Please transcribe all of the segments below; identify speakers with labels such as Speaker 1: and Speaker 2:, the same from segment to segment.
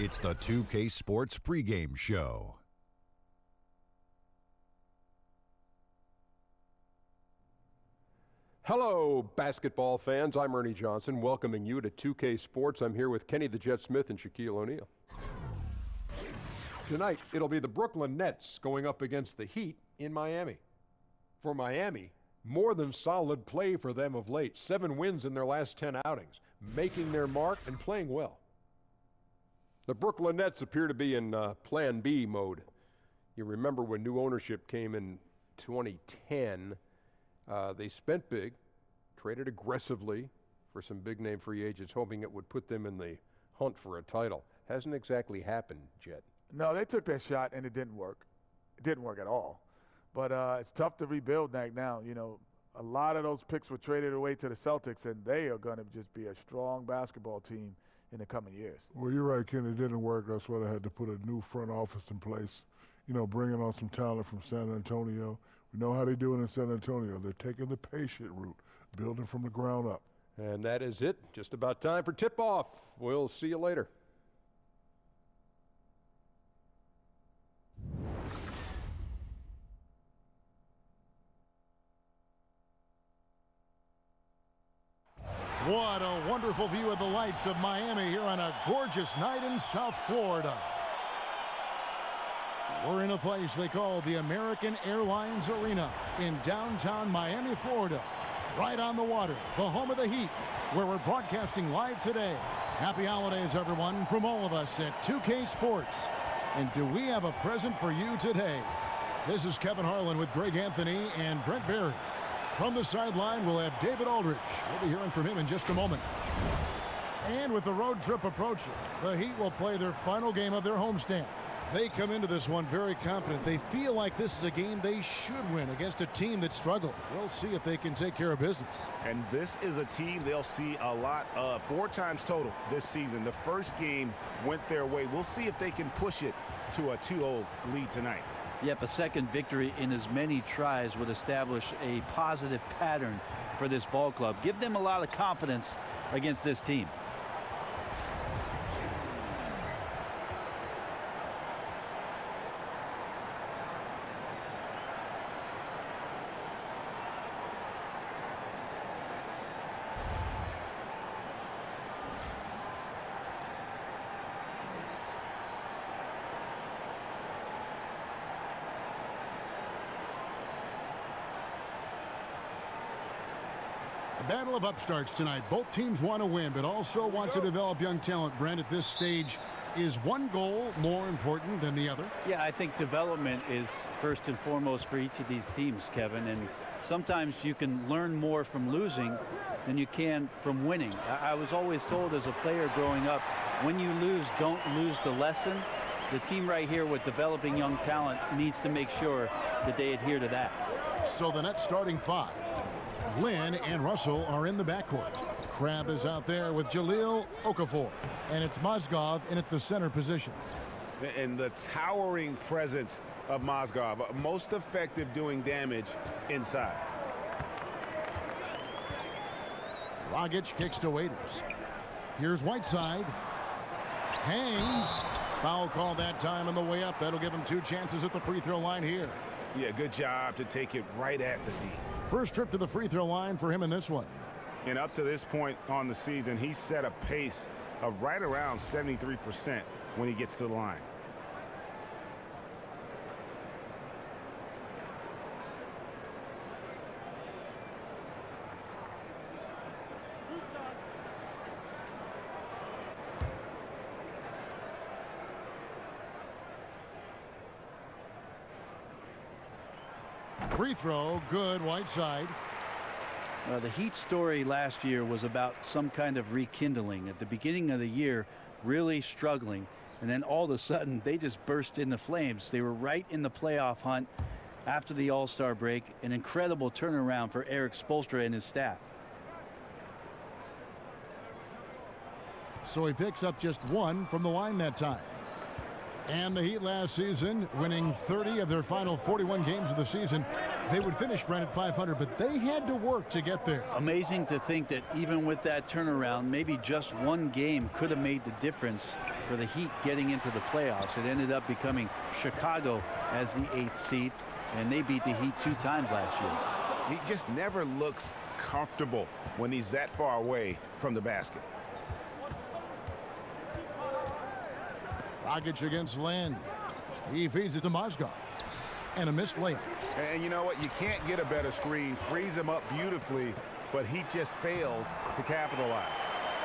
Speaker 1: It's the 2K Sports pregame show.
Speaker 2: Hello, basketball fans. I'm Ernie Johnson, welcoming you to 2K Sports. I'm here with Kenny the Jet Smith and Shaquille O'Neal. Tonight, it'll be the Brooklyn Nets going up against the Heat in Miami. For Miami, more than solid play for them of late. 7 wins in their last 10 outings, making their mark and playing well. The Brooklyn Nets appear to be in Plan B mode. You remember when new ownership came in 2010, they spent big, traded aggressively for some big-name free agents, hoping it would put them in the hunt for a title. Hasn't exactly happened, Jet.
Speaker 3: No, they took that shot, and it didn't work. It didn't work at all. But it's tough to rebuild now. You know, a lot of those picks were traded away to the Celtics, and they are going to just be a strong basketball team in the coming years.
Speaker 4: Well, you're right, Ken. It didn't work. That's why they had to put a new front office in place, you know, bringing on some talent from San Antonio. We know how they do it in San Antonio. They're taking the patient route, building from the ground up.
Speaker 2: And that is it. Just about time for tip-off. We'll see you later.
Speaker 5: What a wonderful view of the lights of Miami here on a gorgeous night in South Florida. We're in a place they call the American Airlines Arena in downtown Miami, Florida. Right on the water, the home of the Heat, where we're broadcasting live today. Happy holidays, everyone, from all of us at 2K Sports. And do we have a present for you today? This is Kevin Harlan with Greg Anthony and Brent Barry. From the sideline, we'll have David Aldridge. We'll be hearing from him in just a moment. And with the road trip approaching, the Heat will play their final game of their homestand. They come into this one very confident. They feel like this is a game they should win against a team that struggled. We'll see if they can take care of business.
Speaker 6: And this is a team they'll see a lot of, 4 times total this season. The first game went their way. We'll see if they can push it to a 2-0 lead tonight.
Speaker 7: Yep, a second victory in as many tries would establish a positive pattern for this ball club. Give them a lot of confidence against this team.
Speaker 5: Battle of upstarts tonight. Both teams want to win, but also want to develop young talent. Brent, at this stage, is one goal more important than the other?
Speaker 7: Yeah, I think development is first and foremost for each of these teams, Kevin. And sometimes you can learn more from losing than you can from winning. I was always told as a player growing up, when you lose, don't lose the lesson. The team right here with developing young talent needs to make sure that they adhere to that.
Speaker 5: So the Nets starting 5. Lynn and Russell are in the backcourt. Crabbe is out there with Jahlil Okafor. And it's Mozgov in at the center position.
Speaker 6: And the towering presence of Mozgov, most effective doing damage inside.
Speaker 5: Dragic kicks to Waiters. Here's Whiteside. Hangs. Foul call that time on the way up. That'll give him 2 chances at the free throw line here.
Speaker 6: Yeah, good job to take it right at the D.
Speaker 5: First trip to the free throw line for him in this one.
Speaker 6: And up to this point on the season, he's set a pace of right around 73% when he gets to the line.
Speaker 5: Free throw, good, Whiteside.
Speaker 7: The Heat story last year was about some kind of rekindling. At the beginning of the year, really struggling. And then all of a sudden, they just burst into flames. They were right in the playoff hunt after the All-Star break. An incredible turnaround for Eric Spoelstra and his staff.
Speaker 5: So he picks up just 1 from the line that time. And the Heat last season, winning 30 of their final 41 games of the season. They would finish, Brent, at 500, but they had to work to get there.
Speaker 7: Amazing to think that even with that turnaround, maybe just one game could have made the difference for the Heat getting into the playoffs. It ended up becoming Chicago as the 8th seed, and they beat the Heat 2 times last year.
Speaker 6: He just never looks comfortable when he's that far away from the basket.
Speaker 5: Dragic against Lynn. He feeds it to Mozgov. And a missed layup.
Speaker 6: And you know what? You can't get a better screen. Frees him up beautifully, but he just fails to capitalize.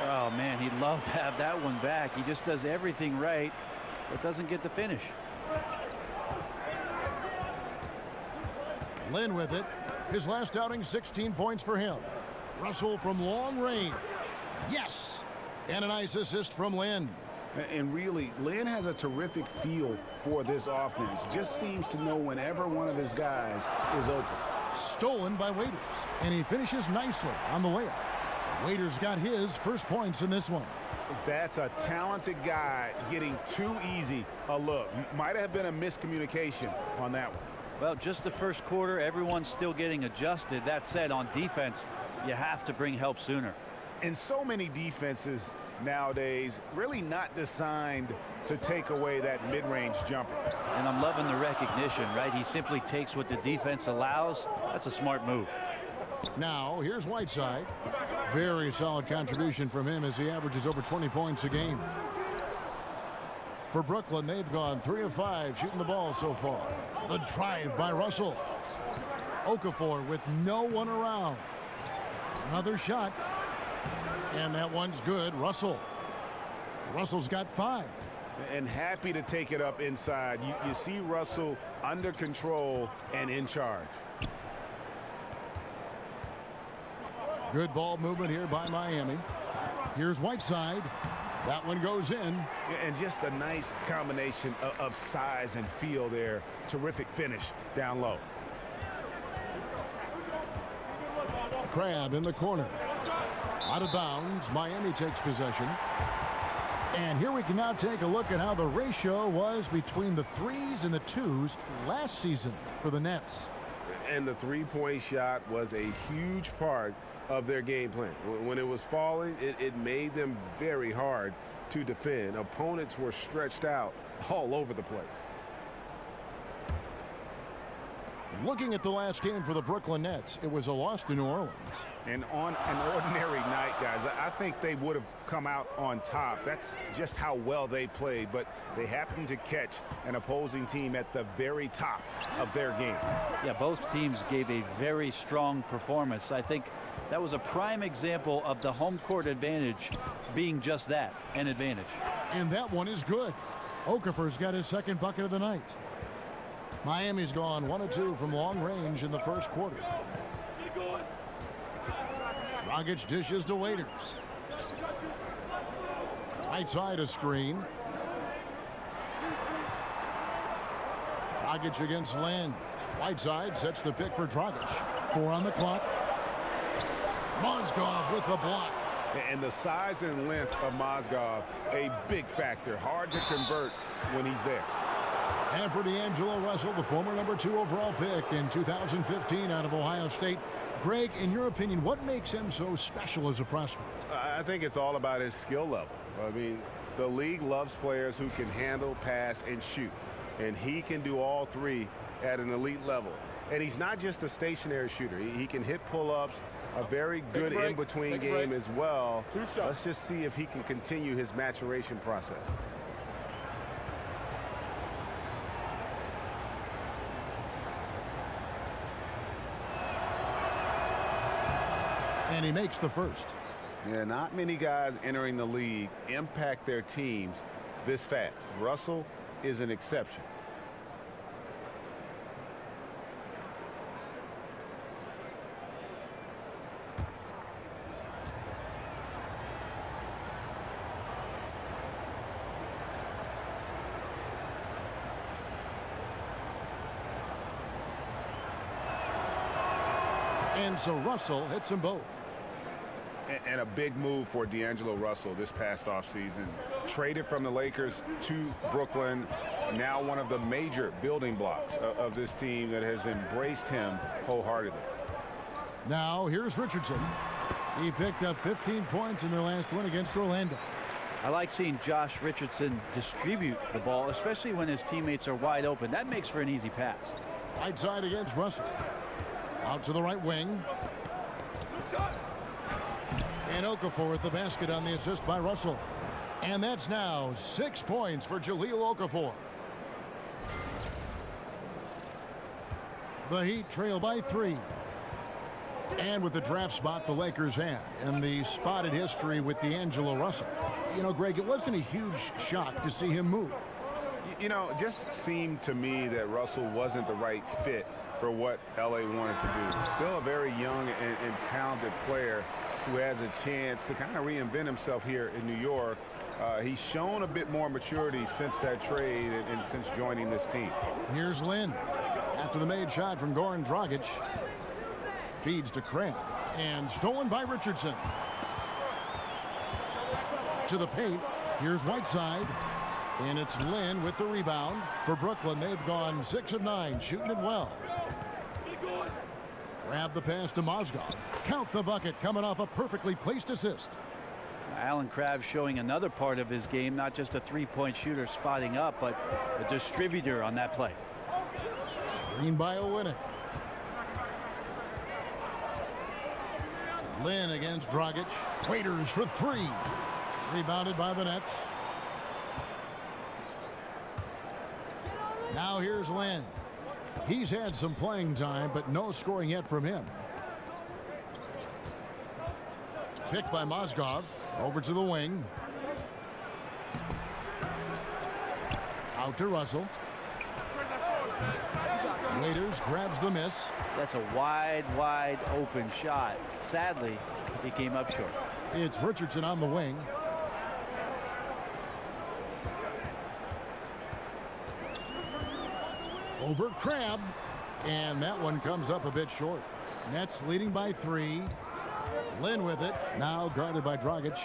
Speaker 7: Oh, man, he'd love to have that one back. He just does everything right, but doesn't get the finish.
Speaker 5: Lynn with it. His last outing, 16 points for him. Russell from long range. Yes! And a nice assist from Lynn.
Speaker 6: And really, Lynn has a terrific feel for this offense. Just seems to know whenever one of his guys is open.
Speaker 5: Stolen by Waiters. And he finishes nicely on the layup. Waiters got his first points in this one.
Speaker 6: That's a talented guy getting too easy a look. Might have been a miscommunication on that one.
Speaker 7: Well, just the first quarter, everyone's still getting adjusted. That said, on defense, you have to bring help sooner.
Speaker 6: And so many defenses nowadays really not designed to take away that mid-range jumper.
Speaker 7: And I'm loving the recognition, right? He simply takes what the defense allows. That's a smart move.
Speaker 5: Now, here's Whiteside. Very solid contribution from him as he averages over 20 points a game. For Brooklyn, they've gone 3 of 5 shooting the ball so far. The drive by Russell. Okafor with no one around. Another shot. And that one's good. Russell's got 5.
Speaker 6: And happy to take it up inside. You see Russell under control and in charge.
Speaker 5: Good ball movement here by Miami. Here's Whiteside. That one goes in.
Speaker 6: And just a nice combination of size and feel there. Terrific finish down low.
Speaker 5: Crabbe in the corner. Out of bounds. Miami takes possession. And here we can now take a look at how the ratio was between the 3s and the 2s last season for the Nets.
Speaker 8: And the three-point shot was a huge part of their game plan. When it was falling, it made them very hard to defend. Opponents were stretched out all over the place.
Speaker 5: Looking at the last game for the Brooklyn Nets, it was a loss to New Orleans.
Speaker 6: And on an ordinary night, guys, I think they would have come out on top. That's just how well they played, but they happened to catch an opposing team at the very top of their game.
Speaker 7: Yeah, both teams gave a very strong performance. I think that was a prime example of the home court advantage being just that, an advantage.
Speaker 5: And that one is good. Okafor's got his second bucket of the night. Miami's gone 1 of 2 from long range in the first quarter. Dragic dishes to Waiters. Right side a screen. Dragic against Lynn. Whiteside sets the pick for Dragic. 4 on the clock. Mozgov with the block.
Speaker 8: And the size and length of Mozgov, a big factor. Hard to convert when he's there.
Speaker 5: And for D'Angelo Russell, the former number 2 overall pick in 2015 out of Ohio State. Greg, in your opinion, what makes him so special as a prospect?
Speaker 8: I think it's all about his skill level. I mean, the league loves players who can handle, pass, and shoot. And he can do all 3 at an elite level. And he's not just a stationary shooter. He can hit pull-ups, a very good in-between game as well. Let's just see if he can continue his maturation process.
Speaker 5: And he makes the first.
Speaker 8: Yeah, not many guys entering the league impact their teams this fast. Russell is an exception.
Speaker 5: And so Russell hits them both.
Speaker 8: And a big move for D'Angelo Russell this past offseason. Traded from the Lakers to Brooklyn. Now one of the major building blocks of this team that has embraced him wholeheartedly.
Speaker 5: Now here's Richardson. He picked up 15 points in their last win against Orlando.
Speaker 7: I like seeing Josh Richardson distribute the ball, especially when his teammates are wide open. That makes for an easy pass.
Speaker 5: Right side against Russell. Out to the right wing. And Okafor with the basket on the assist by Russell. And that's now 6 points for Jahlil Okafor. The Heat trail by 3. And with the draft spot the Lakers had and the spotted history with D'Angelo Russell. You know, Greg, it wasn't a huge shock to see him move.
Speaker 8: You know, it just seemed to me that Russell wasn't the right fit for what LA wanted to do. Still a very young and talented player who has a chance to kind of reinvent himself here in New York. He's shown a bit more maturity since that trade and since joining this team.
Speaker 5: Here's Lynn. After the made shot from Goran Dragic. Feeds to Crabbe. And stolen by Richardson. To the paint. Here's Whiteside. And it's Lynn with the rebound. For Brooklyn, they've gone 6 of 9, shooting it well. Grab the pass to Mozgov. Count the bucket, coming off a perfectly placed assist.
Speaker 7: Allen Crabbe showing another part of his game, not just a three-point shooter spotting up, but a distributor on that play.
Speaker 5: Screen by Olynyk. Lynn against Dragic. Waiters for 3. Rebounded by the Nets. Now here's Lynn. He's had some playing time, but no scoring yet from him. Picked by Mozgov. Over to the wing. Out to Russell. Waiters grabs the miss.
Speaker 7: That's a wide open shot. Sadly, he came up short.
Speaker 5: It's Richardson on the wing. Over Crabbe. And that one comes up a bit short. Nets leading by 3. Lynn with it. Now guarded by Dragic.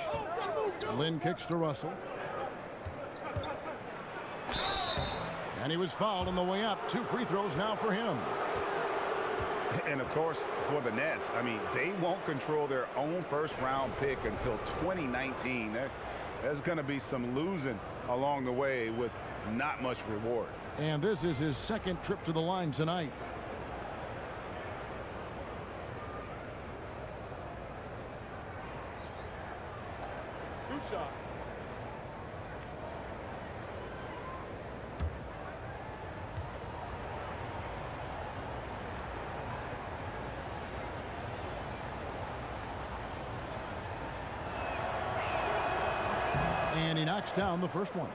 Speaker 5: Lynn kicks to Russell. And he was fouled on the way up. 2 free throws now for him.
Speaker 8: And of course, for the Nets, I mean, they won't control their own first-round pick until 2019. There's going to be some losing along the way with not much reward.
Speaker 5: And this is his second trip to the line tonight.
Speaker 3: Two shots.
Speaker 5: And he knocks down the first one.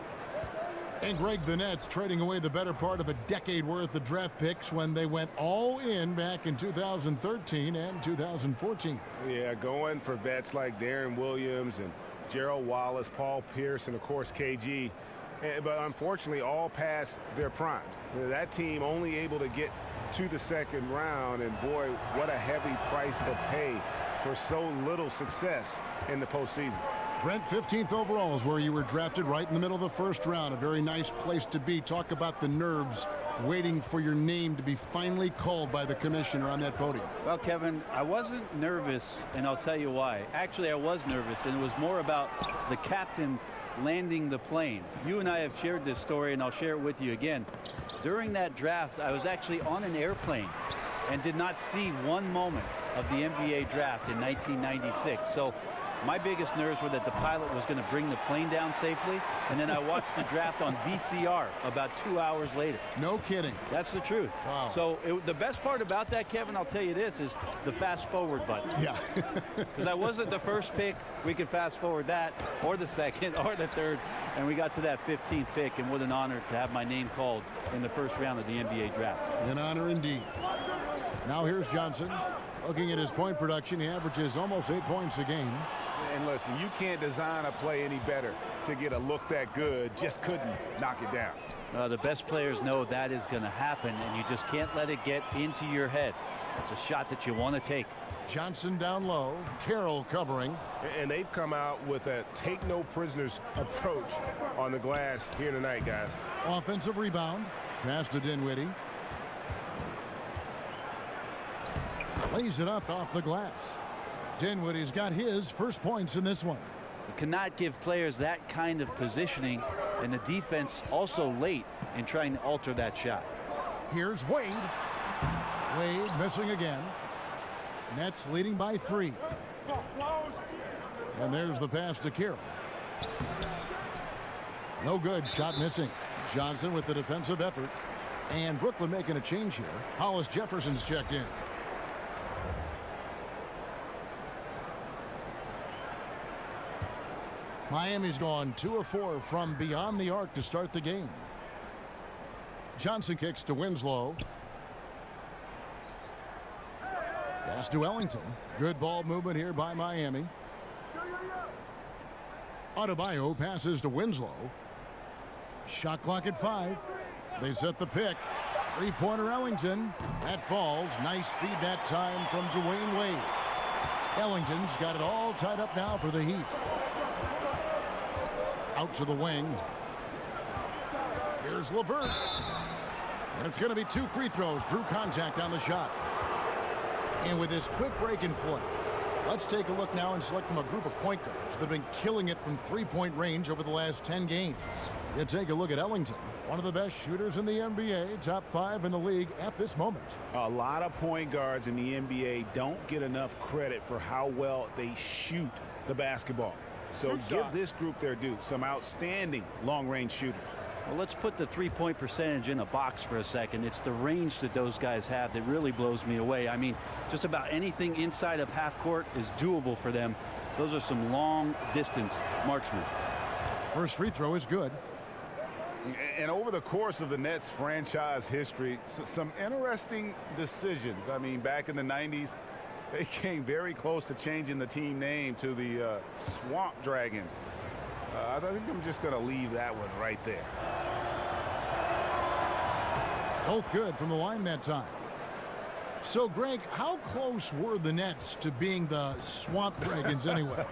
Speaker 5: And Greg, the Nets trading away the better part of a decade worth of draft picks when they went all in back in 2013 and 2014.
Speaker 8: Yeah, going for vets like Darren Williams and Gerald Wallace, Paul Pierce, and of course KG. But unfortunately, all past their primes. That team only able to get to the second round, and boy, what a heavy price to pay for so little success in the postseason.
Speaker 5: Brent, 15th overall is where you were drafted, right in the middle of the first round. A very nice place to be. Talk about the nerves waiting for your name to be finally called by the commissioner on that podium.
Speaker 7: Well, Kevin, I wasn't nervous, and I'll tell you why. Actually, I was nervous, and it was more about the captain landing the plane. You and I have shared this story, and I'll share it with you again. During that draft, I was actually on an airplane and did not see one moment of the NBA draft in 1996. So my biggest nerves were that the pilot was going to bring the plane down safely, and then I watched the draft on VCR about 2 hours later.
Speaker 5: No kidding.
Speaker 7: That's the truth.
Speaker 5: Wow.
Speaker 7: So the best part about that, Kevin, I'll tell you this, is the fast forward button.
Speaker 5: Yeah.
Speaker 7: Because I wasn't the first pick. We could fast forward that, or the second, or the third, and we got to that 15th pick, and what an honor to have my name called in the first round of the NBA draft.
Speaker 5: An honor indeed. Now here's Johnson. Looking at his point production, he averages almost 8 points a game.
Speaker 8: And listen, you can't design a play any better to get a look that good. Just couldn't knock it down.
Speaker 7: The best players know that is going to happen, and you just can't let it get into your head. It's a shot that you want to take.
Speaker 5: Johnson down low. Carroll covering.
Speaker 8: And they've come out with a take-no-prisoners approach on the glass here tonight, guys.
Speaker 5: Offensive rebound. Pass to Dinwiddie. Lays it up off the glass. Dinwiddie's got his first points in this one.
Speaker 7: You cannot give players that kind of positioning, and the defense also late in trying to alter that shot.
Speaker 5: Here's Wade. Wade missing again. Nets leading by 3. And there's the pass to Carroll. No good. Shot missing. Johnson with the defensive effort. And Brooklyn making a change here. Hollis Jefferson's checked in. Miami's gone 2 of 4 from beyond the arc to start the game. Johnson kicks to Winslow. Pass to Ellington. Good ball movement here by Miami. Adebayo passes to Winslow. Shot clock at 5. They set the pick. Three-pointer Ellington. That falls. Nice feed that time from Dwayne Wade. Ellington's got it all tied up now for the Heat. Out to the wing. Here's LeVert. And it's going to be 2 free throws. Drew contact on the shot. And with this quick break in play, let's take a look now and select from a group of point guards that have been killing it from 3-point range over the last 10 games. You take a look at Ellington, one of the best shooters in the NBA, top 5 in the league at this moment.
Speaker 6: A lot of point guards in the NBA don't get enough credit for how well they shoot the basketball. So give this group their due. Some outstanding long-range shooters.
Speaker 7: Well, let's put the 3-point percentage in a box for a second. It's the range that those guys have that really blows me away. I mean, just about anything inside of half court is doable for them. Those are some long distance marksmen.
Speaker 5: First free throw is good.
Speaker 8: And over the course of the Nets franchise history, some interesting decisions. I mean, back in the 90s, they came very close to changing the team name to the Swamp Dragons. I think I'm just going to leave that one right there.
Speaker 5: Both good from the line that time. So, Greg, how close were the Nets to being the Swamp Dragons anyway?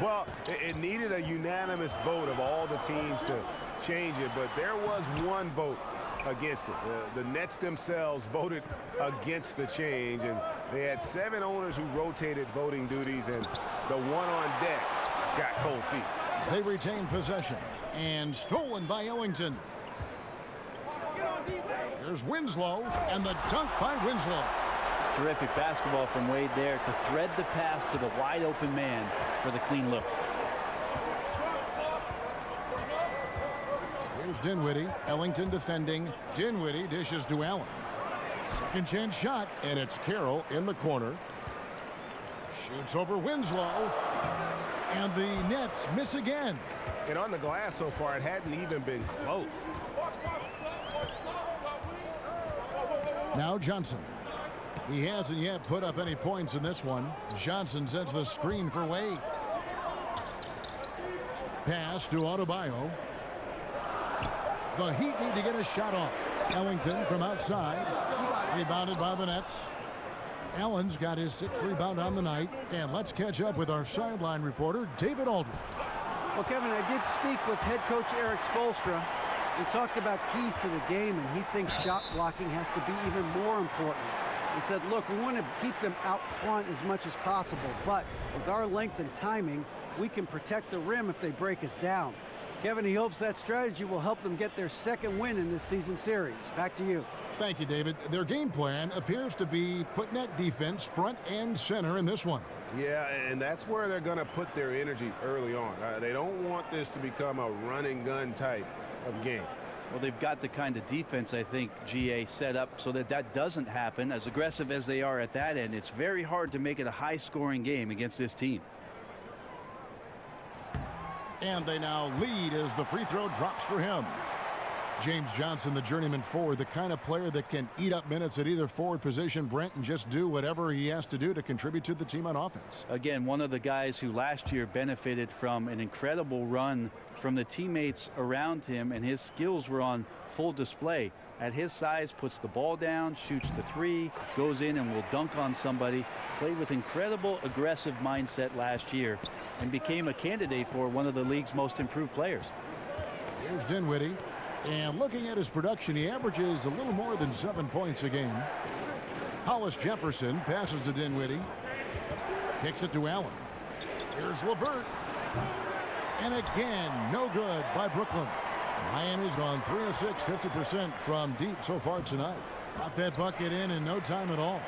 Speaker 8: Well, it needed a unanimous vote of all the teams to change it, but there was one vote against it. The Nets themselves voted against the change, and they had 7 owners who rotated voting duties, and the one on deck got cold feet.
Speaker 5: They retain possession, and stolen by Ellington. Here's Winslow, and the dunk by Winslow.
Speaker 7: Terrific basketball from Wade there to thread the pass to the wide open man for the clean look.
Speaker 5: Here's Dinwiddie. Ellington defending. Dinwiddie dishes to Allen. Second chance shot, and it's Carroll in the corner. Shoots over Winslow. And the Nets miss again.
Speaker 8: And on the glass so far, it hadn't even been close.
Speaker 5: Now Johnson. He hasn't yet put up any points in this one. Johnson sets the screen for Wade. Pass to Adebayo. The Heat need to get a shot off. Ellington from outside. Rebounded by the Nets. Allen's got his 6th rebound on the night. And let's catch up with our sideline reporter, David Aldridge.
Speaker 9: Well, Kevin, I did speak with head coach Eric Spoelstra. We talked about keys to the game, and he thinks shot blocking has to be even more important. He said, look, we want to keep them out front as much as possible, but with our length and timing, we can protect the rim if they break us down. Kevin, he hopes that strategy will help them get their 2nd win in this season series. Back to you.
Speaker 5: Thank you, David. Their game plan appears to be putting that defense front and center in this one.
Speaker 8: Yeah, and that's where they're going to put their energy early on. They don't want this to become a run-and-gun type of game.
Speaker 7: Well, they've got the kind of defense, I think, GA set up so that that doesn't happen. As aggressive as they are at that end, it's very hard to make it a high-scoring game against this team.
Speaker 5: And they now lead as the free throw drops for him. James Johnson, the journeyman forward, the kind of player that can eat up minutes at either forward position, Brent, and just do whatever he has to do to contribute to the team on offense.
Speaker 7: Again, one of the guys who last year benefited from an incredible run from the teammates around him, and his skills were on full display At his size, puts the ball down, shoots the three, goes in and will dunk on somebody. Played with incredible aggressive mindset last year and became a candidate for one of the league's most improved players.
Speaker 5: Here's Dinwiddie. And looking at his production, he averages a little more than 7 points a game. Hollis Jefferson passes to Dinwiddie. Kicks it to Allen. Here's LeVert. And again, no good by Brooklyn. Miami's gone 3 of 6, 50% from deep so far tonight. Got that bucket in no time at all.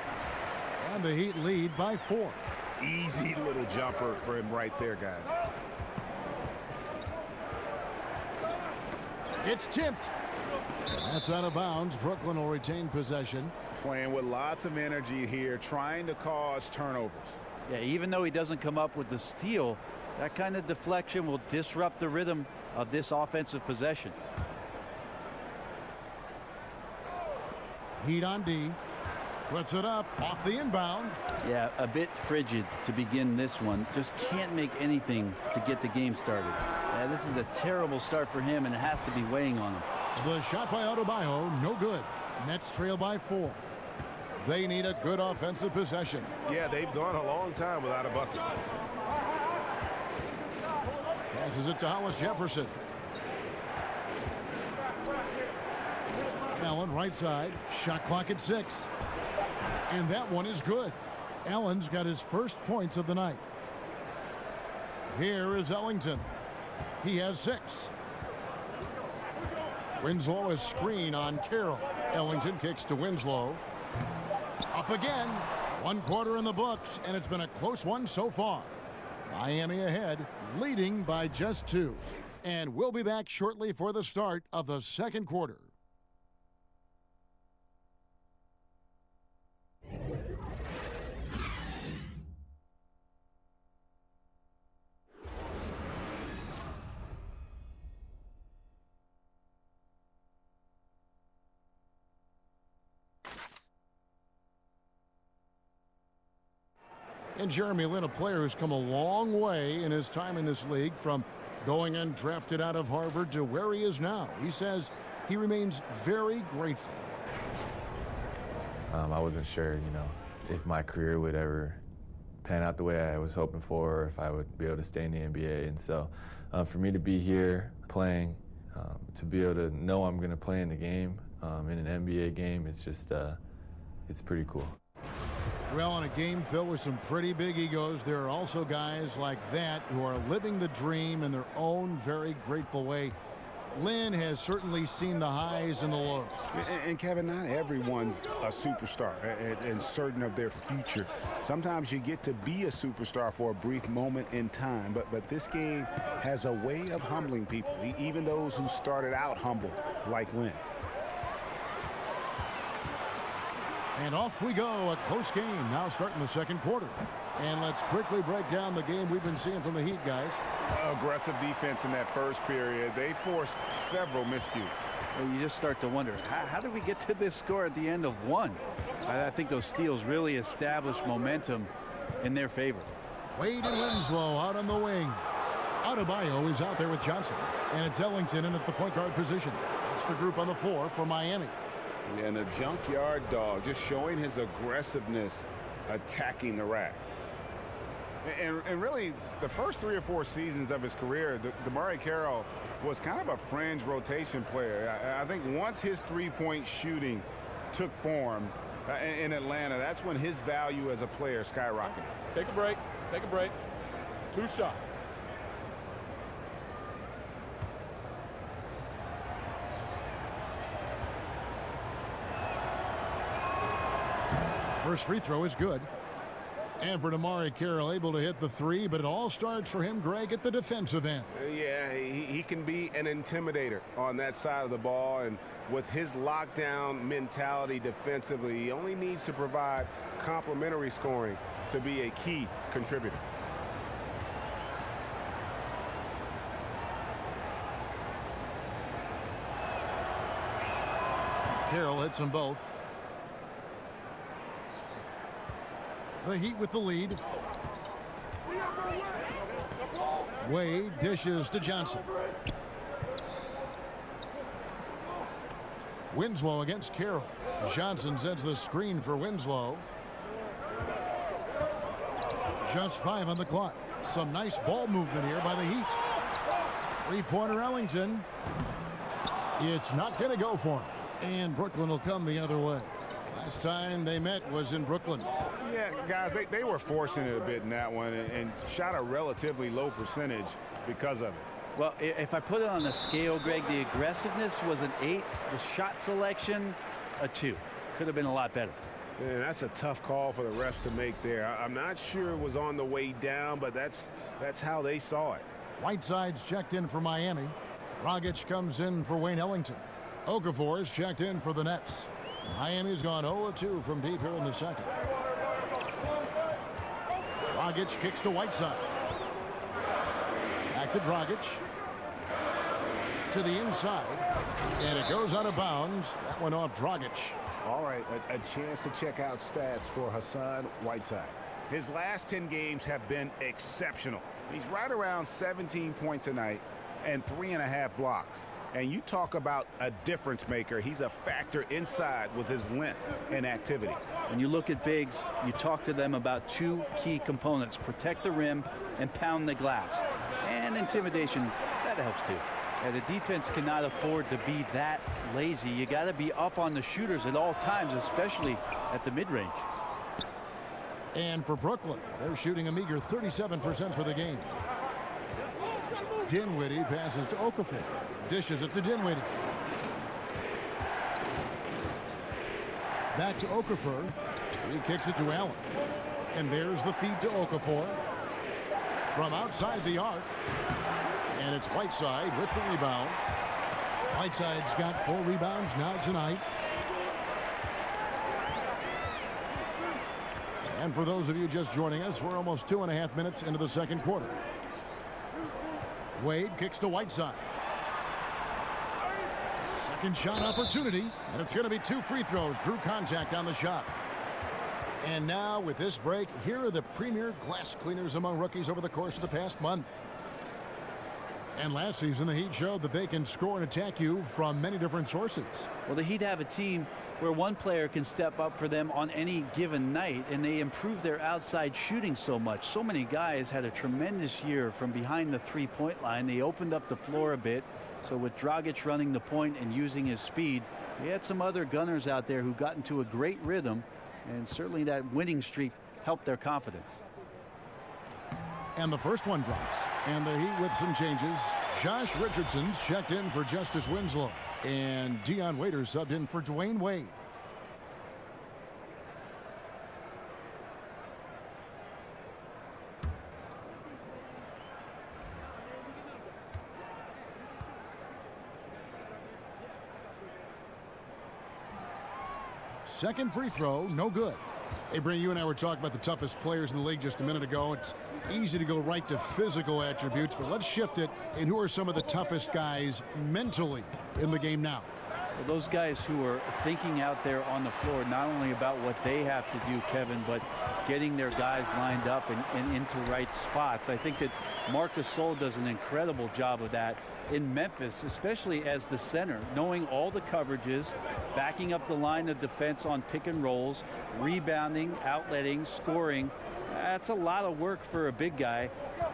Speaker 5: And the Heat lead by 4.
Speaker 6: Easy little jumper for him right there, guys.
Speaker 5: It's tipped. That's out of bounds. Brooklyn will retain possession.
Speaker 6: Playing with lots of energy here, trying to cause turnovers.
Speaker 7: Yeah, even though he doesn't come up with the steal, that kind of deflection will disrupt the rhythm of this offensive possession.
Speaker 5: Heat on D. Puts it up off the inbound.
Speaker 7: Yeah, a bit frigid to begin this one. Just can't make anything to get the game started. Yeah, this is a terrible start for him, and it has to be weighing on him.
Speaker 5: The shot by Adebayo, no good. Nets trail by 4. They need a good offensive possession.
Speaker 8: Yeah, they've gone a long time without a bucket.
Speaker 5: Passes it to Hollis Jefferson. Allen right side. Shot clock at 6. And that one is good. Allen's got his first points of the night. Here is Ellington. He has 6. Winslow a screen on Carroll. Ellington kicks to Winslow. Up again. 1 quarter in the books, and it's been a close one so far. Miami ahead, leading by just 2. And we'll be back shortly for the start of the second quarter. And Jeremy Lin, a player who's come a long way in his time in this league, from going undrafted out of Harvard to where he is now. He says he remains very grateful.
Speaker 10: I wasn't sure, if my career would ever pan out the way I was hoping for, or if I would be able to stay in the NBA. And so for me to be here playing, to be able to know I'm going to play in the game, in an NBA game, it's just, it's pretty cool.
Speaker 5: Well, in a game filled with some pretty big egos, there are also guys like that who are living the dream in their own very grateful way. Lin has certainly seen the highs and the lows.
Speaker 6: And Kevin, not everyone's a superstar and certain of their future. Sometimes you get to be a superstar for a brief moment in time, but this game has a way of humbling people, even those who started out humble, like Lin.
Speaker 5: And off we go, a close game now starting the second quarter. And let's quickly break down the game we've been seeing from the Heat, guys.
Speaker 6: Aggressive defense in that first period. They forced several miscues.
Speaker 7: Well, you just start to wonder, how did we get to this score at the end of 1? I think those steals really established momentum in their favor.
Speaker 5: Wade and Winslow out on the wings. Adebayo is out there with Johnson. And it's Ellington in at the point guard position. It's the group on the floor for Miami.
Speaker 6: And a junkyard dog, just showing his aggressiveness attacking the rack. And really, the first 3 or 4 seasons of his career, DeMarre Carroll was kind of a fringe rotation player. I think once his three-point shooting took form in Atlanta, that's when his value as a player skyrocketed.
Speaker 2: Take a break. Take a break. 2 shots.
Speaker 5: First free throw is good. And for DeMarre Carroll, able to hit the 3, but it all starts for him, Greg, at the defensive end.
Speaker 8: Yeah, he can be an intimidator on that side of the ball, and with his lockdown mentality defensively, he only needs to provide complementary scoring to be a key contributor.
Speaker 5: Carroll hits them both. The Heat with the lead. Wade dishes to Johnson. Winslow against Carroll. Johnson sends the screen for Winslow. Just 5 on the clock. Some nice ball movement here by the Heat. Three-pointer Ellington. It's not going to go for him. And Brooklyn will come the other way. Last time they met was in Brooklyn.
Speaker 6: Yeah, guys, they were forcing it a bit in that one and shot a relatively low percentage because of it.
Speaker 7: Well, if I put it on a scale, Greg, the aggressiveness was an 8. The shot selection, a 2. Could have been a lot better.
Speaker 8: Man, that's a tough call for the refs to make there. I'm not sure it was on the way down, but that's how they saw it.
Speaker 5: Whiteside's checked in for Miami. Dragic comes in for Wayne Ellington. Okafor is checked in for the Nets. Miami's gone 0-2 from deep here in the second. Dragic kicks to Whiteside. Back to Dragic. To the inside. And it goes out of bounds. That went off Dragic.
Speaker 6: All right, a chance to check out stats for Hassan Whiteside. His last 10 games have been exceptional. He's right around 17 points a night and 3.5 blocks. And you talk about a difference maker. He's a factor inside with his length and activity.
Speaker 7: When you look at bigs, you talk to them about 2 key components: protect the rim and pound the glass. And intimidation, that helps too. And the defense cannot afford to be that lazy. You got to be up on the shooters at all times, especially at the mid-range.
Speaker 5: And for Brooklyn, they're shooting a meager 37% for the game. Dinwiddie passes to Okafor. Dishes it to Dinwiddie. Back to Okafor. He kicks it to Allen. And there's the feed to Okafor. From outside the arc. And it's Whiteside with the rebound. Whiteside's got 4 rebounds now tonight. And for those of you just joining us, we're almost 2.5 minutes into the second quarter. Wade kicks to Whiteside. Second shot opportunity, and it's going to be 2 free throws. Drew contact on the shot. And now with this break, here are the premier glass cleaners among rookies over the course of the past month. And last season, the Heat showed that they can score and attack you from many different sources.
Speaker 7: Well, the Heat have a team where one player can step up for them on any given night, and they improve their outside shooting so much. So many guys had a tremendous year from behind the three-point line. They opened up the floor a bit. So with Dragic running the point and using his speed, they had some other gunners out there who got into a great rhythm, and certainly that winning streak helped their confidence.
Speaker 5: And the first one drops. And the Heat with some changes. Josh Richardson's checked in for Justice Winslow. And Dion Waiters subbed in for Dwayne Wade. Second free throw, no good. Hey, Brady, you and I were talking about the toughest players in the league just a minute ago. It's easy to go right to physical attributes, but let's shift it. And who are some of the toughest guys mentally in the game now?
Speaker 7: Well, those guys who are thinking out there on the floor, not only about what they have to do, Kevin, but getting their guys lined up and into right spots. I think that Marc Gasol does an incredible job of that in Memphis, especially as the center, knowing all the coverages, backing up the line of defense on pick and rolls, rebounding, outletting, scoring. That's a lot of work for a big guy.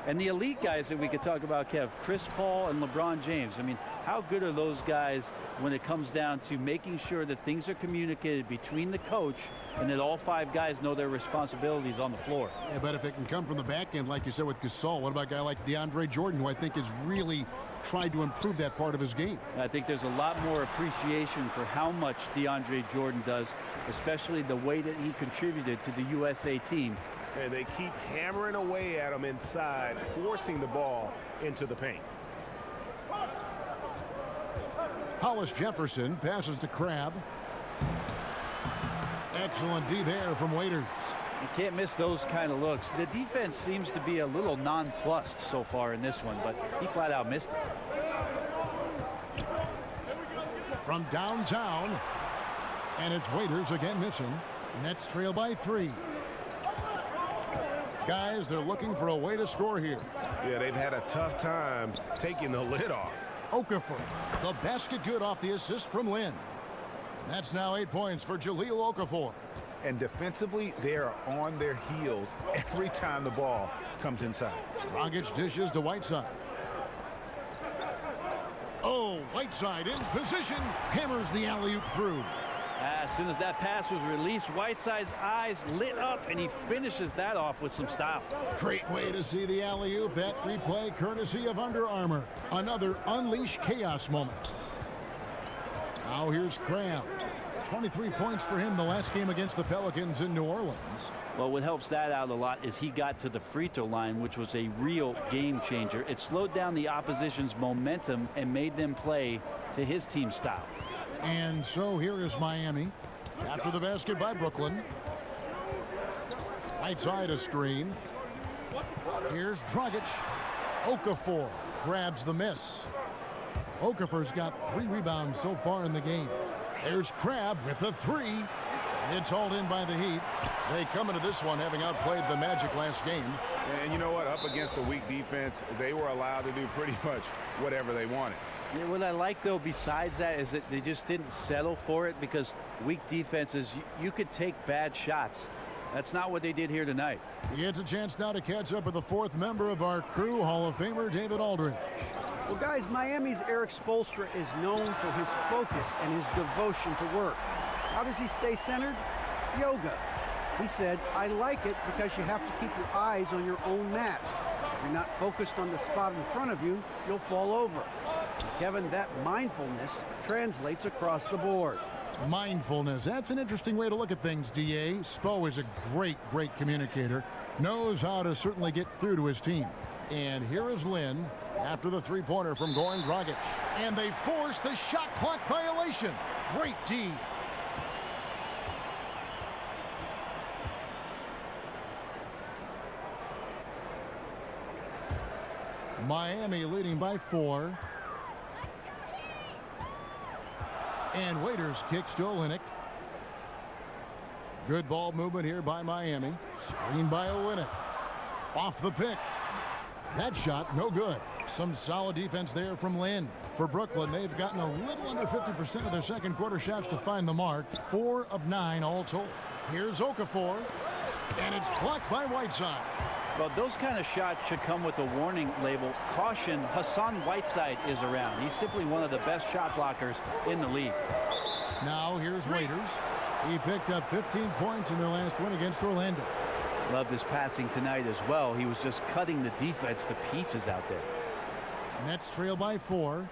Speaker 7: And the elite guys that we could talk about, Kev, Chris Paul and LeBron James. I mean, how good are those guys when it comes down to making sure that things are communicated between the coach and that all 5 guys know their responsibilities on the floor?
Speaker 5: Yeah, but if it can come from the back end, like you said with Gasol, what about a guy like DeAndre Jordan, who I think has really tried to improve that part of his game?
Speaker 7: I think there's a lot more appreciation for how much DeAndre Jordan does, especially the way that he contributed to the USA team.
Speaker 8: And they keep hammering away at him inside, forcing the ball into the paint.
Speaker 5: Hollis Jefferson passes to Crabbe. Excellent D there from Waiters.
Speaker 7: You can't miss those kind of looks. The defense seems to be a little nonplussed so far in this one, but he flat out missed it.
Speaker 5: From downtown, and it's Waiters again missing. Nets trail by 3. Guys, they're looking for a way to score here.
Speaker 8: Yeah, they've had a tough time taking the lid off.
Speaker 5: Okafor, the basket good off the assist from Lynn. That's now 8 points for Jahlil Okafor.
Speaker 6: And defensively, they are on their heels every time the ball comes inside.
Speaker 5: Dragic dishes to Whiteside. Oh, Whiteside in position, hammers the alley-oop through.
Speaker 7: As soon as that pass was released, Whiteside's eyes lit up, and he finishes that off with some style.
Speaker 5: Great way to see the alley-oop. That replay courtesy of Under Armour. Another Unleash Chaos moment. Now here's Crabbe. 23 points for him the last game against the Pelicans in New Orleans.
Speaker 7: Well, what helps that out a lot is he got to the free throw line, which was a real game changer. It slowed down the opposition's momentum and made them play to his team style.
Speaker 5: And so here is Miami after the basket by Brooklyn. Whiteside a screen. Here's Dragic. Okafor grabs the miss. Okafor's got 3 rebounds so far in the game. There's Crabbe with the 3. It's hauled in by the Heat. They come into this one having outplayed the Magic last game.
Speaker 6: And you know what? Up against a weak defense, they were allowed to do pretty much whatever they wanted.
Speaker 7: Yeah, what I like, though, besides that, is that they just didn't settle for it, because weak defenses, you could take bad shots. That's not what they did here tonight.
Speaker 5: He gets a chance now to catch up with the 4th member of our crew, Hall of Famer David Aldridge.
Speaker 9: Well, guys, Miami's Eric Spoelstra is known for his focus and his devotion to work. How does he stay centered? Yoga. He said, I like it because you have to keep your eyes on your own mat. If you're not focused on the spot in front of you, you'll fall over. And Kevin, that mindfulness translates across the board.
Speaker 5: Mindfulness. That's an interesting way to look at things, D.A. Spo is a great communicator. Knows how to certainly get through to his team. And here is Lynn after the 3-pointer from Goran Dragic. And they force the shot clock violation. Great D. Miami leading by 4. And Waiters kicks to Olynyk. Good ball movement here by Miami. Screen by Olynyk. Off the pick. That shot, no good. Some solid defense there from Lynn. For Brooklyn, they've gotten a little under 50% of their second quarter shots to find the mark. 4 of 9 all told. Here's Okafor. And it's blocked by Whiteside.
Speaker 7: Well, those kind of shots should come with a warning label. Caution, Hassan Whiteside is around. He's simply one of the best shot blockers in the league.
Speaker 5: Now here's Waiters. He picked up 15 points in their last win against Orlando.
Speaker 7: Loved his passing tonight as well. He was just cutting the defense to pieces out there.
Speaker 5: Nets trail by 4.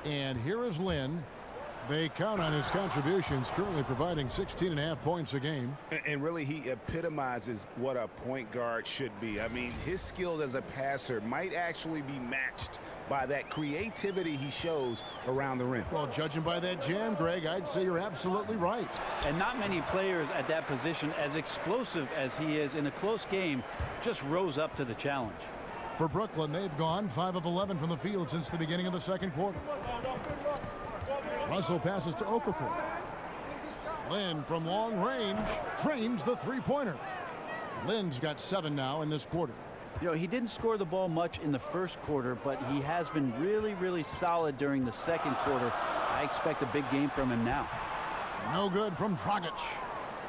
Speaker 5: And here is Lynn. They count on his contributions, currently providing 16.5 points a game.
Speaker 6: And really, he epitomizes what a point guard should be. I mean, his skills as a passer might actually be matched by that creativity he shows around the rim.
Speaker 5: Well, judging by that jam, Greg, I'd say you're absolutely right.
Speaker 7: And not many players at that position, as explosive as he is in a close game, just rose up to the challenge.
Speaker 5: For Brooklyn, they've gone 5 of 11 from the field since the beginning of the second quarter. Russell passes to Okafor. Lynn from long range drains the 3-pointer. Lynn's got 7 now in this quarter.
Speaker 7: You know, he didn't score the ball much in the first quarter, but he has been really solid during the second quarter. I expect a big game from him now.
Speaker 5: No good from Dragic.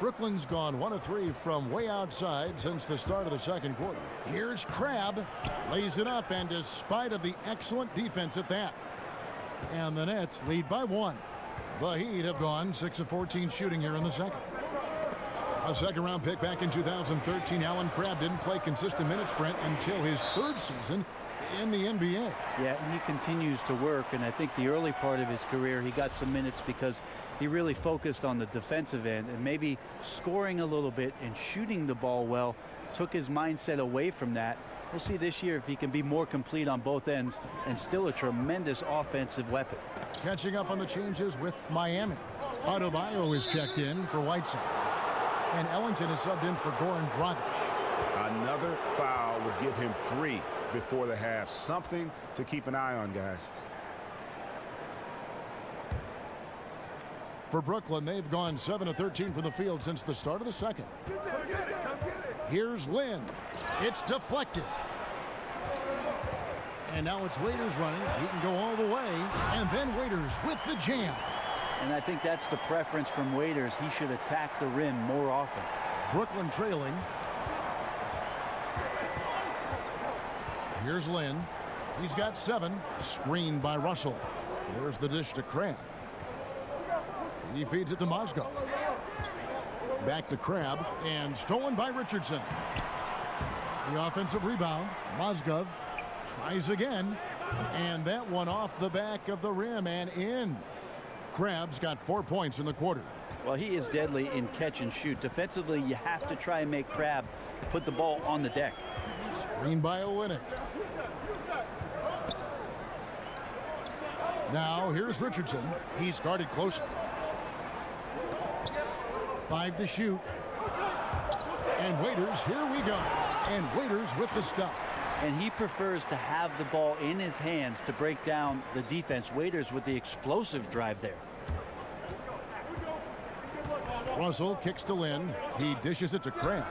Speaker 5: Brooklyn's gone 1 of 3 from way outside since the start of the second quarter. Here's Crabbe. Lays it up, and despite of the excellent defense at that. And the Nets lead by 1. The Heat have gone 6 of 14 shooting here in the second. A second-round pick back in 2013, Alan Crabbe didn't play consistent minutes, Brent, until his 3rd season in the NBA.
Speaker 7: Yeah, he continues to work, and I think the early part of his career, he got some minutes because he really focused on the defensive end, and maybe scoring a little bit and shooting the ball well took his mindset away from that. We'll see this year if he can be more complete on both ends and still a tremendous offensive weapon.
Speaker 5: Catching up on the changes with Miami. Adebayo is checked in for Whiteside. And Ellington is subbed in for Goran Dragic.
Speaker 6: Another foul would give him 3 before the half. Something to keep an eye on, guys.
Speaker 5: For Brooklyn, they've gone 7 of 13 from the field since the start of the second. Here's Lynn. It's deflected. And now it's Waiters running. He can go all the way. And then Waiters with the jam.
Speaker 7: And I think that's the preference from Waiters. He should attack the rim more often.
Speaker 5: Brooklyn trailing. Here's Lynn. He's got 7. Screened by Russell. There's the dish to Crab. He feeds it to Mozgov. Back to Crab. And stolen by Richardson. The offensive rebound. Mozgov tries again. And that one off the back of the rim and in. Crab's got 4 points in the quarter.
Speaker 7: Well, he is deadly in catch and shoot. Defensively, you have to try and make Crab put the ball on the deck.
Speaker 5: Screen by Olynyk. Now here's Richardson. He's guarded closely. 5 to shoot. And Waiters, here we go. And Waiters with the stuff.
Speaker 7: And he prefers to have the ball in his hands to break down the defense. Waiters with the explosive drive there.
Speaker 5: Russell kicks to Lynn. He dishes it to Crab.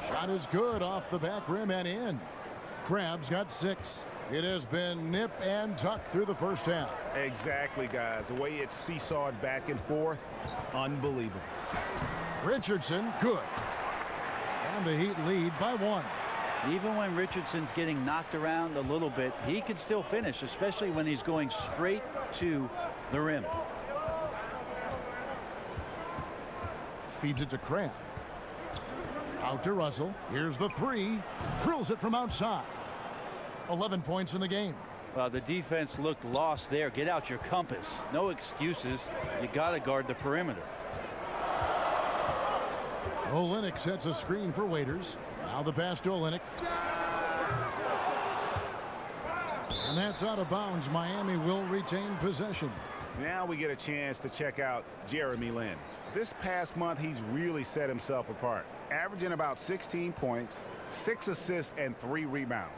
Speaker 5: Shot is good off the back rim and in. Crab's got 6. It has been nip and tuck through the first half.
Speaker 6: Exactly, guys. The way it's seesawed back and forth, unbelievable.
Speaker 5: Richardson, good. And the Heat lead by 1.
Speaker 7: Even when Richardson's getting knocked around a little bit, he can still finish, especially when he's going straight to the rim.
Speaker 5: Feeds it to Crab. Out to Russell. Here's the 3. Drills it from outside. 11 points in the game.
Speaker 7: Well, the defense looked lost there. Get out your compass. No excuses. You got to guard the perimeter.
Speaker 5: Olynyk sets a screen for Waiters. Now the pass to Olynyk. And that's out of bounds. Miami will retain possession.
Speaker 6: Now we get a chance to check out Jeremy Lin. This past month, he's really set himself apart, averaging about 16 points, 6 assists, and 3 rebounds.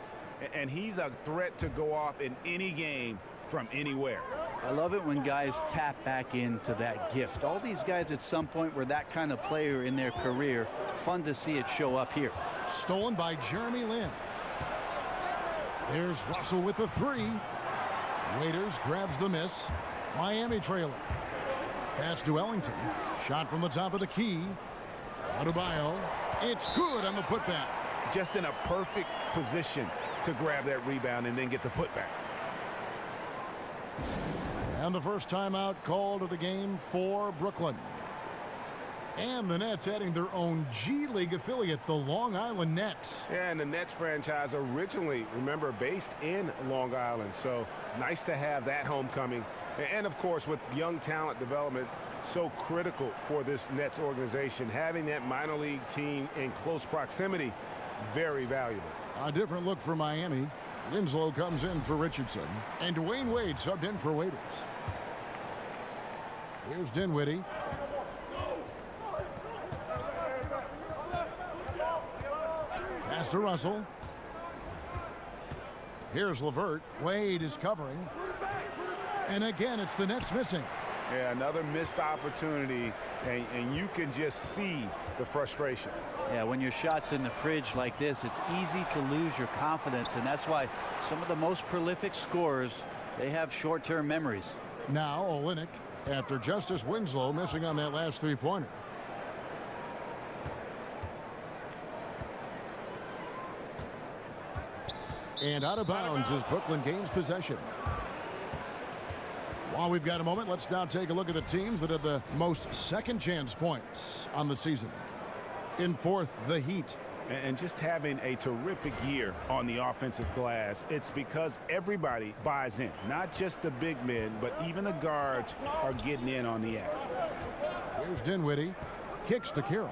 Speaker 6: And he's a threat to go off in any game from anywhere.
Speaker 7: I love it when guys tap back into that gift. All these guys at some point were that kind of player in their career. Fun to see it show up here.
Speaker 5: Stolen by Jeremy Lin. There's Russell with the 3. Waiters grabs the miss. Miami trailing. Pass to Ellington. Shot from the top of the key. Adebayo. It's good on the putback.
Speaker 6: Just in a perfect position to grab that rebound and then get the putback.
Speaker 5: And the first timeout called of the game for Brooklyn. And the Nets adding their own G League affiliate, the Long Island Nets.
Speaker 8: Yeah, and the Nets franchise originally, remember, based in Long Island. So nice to have that homecoming. And, of course, with young talent development, so critical for this Nets organization. Having that minor league team in close proximity, very valuable.
Speaker 5: A different look for Miami. Winslow comes in for Richardson. And Dwayne Wade subbed in for Waiters. Here's Dinwiddie. Pass to Russell. Here's LeVert. Wade is covering. And again, it's the Nets missing.
Speaker 8: Yeah, another missed opportunity, and you can just see the frustration.
Speaker 7: Yeah, when your shot's in the fridge like this, it's easy to lose your confidence, and that's why some of the most prolific scorers, they have short-term memories.
Speaker 5: Now Olynyk, after Justice Winslow missing on that last three-pointer. And out of bounds as Brooklyn gains possession. While we've got a moment, let's now take a look at the teams that have the most second chance points on the season. In fourth, the Heat.
Speaker 6: And just having a terrific year on the offensive glass, it's because everybody buys in. Not just the big men, but even the guards are getting in on the act.
Speaker 5: Here's Dinwiddie. Kicks to Carroll.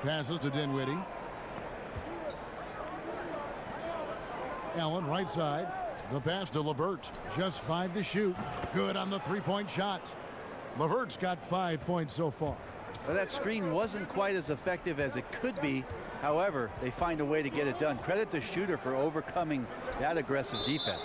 Speaker 5: Passes to Dinwiddie. Allen right side. The pass to LeVert. Just 5 to shoot. Good on the three-point shot. LeVert's got 5 points so far.
Speaker 7: Well, that screen wasn't quite as effective as it could be. However, they find a way to get it done. Credit the shooter for overcoming that aggressive defense.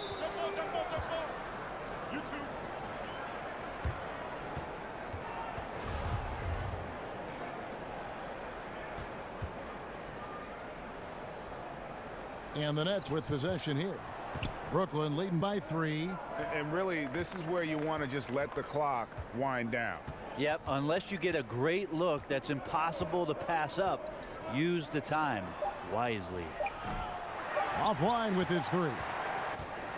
Speaker 5: And the Nets with possession here. Brooklyn leading by 3.
Speaker 6: And really, this is where you want to just let the clock wind down.
Speaker 7: Yep, unless you get a great look that's impossible to pass up, use the time wisely.
Speaker 5: Offline with his 3.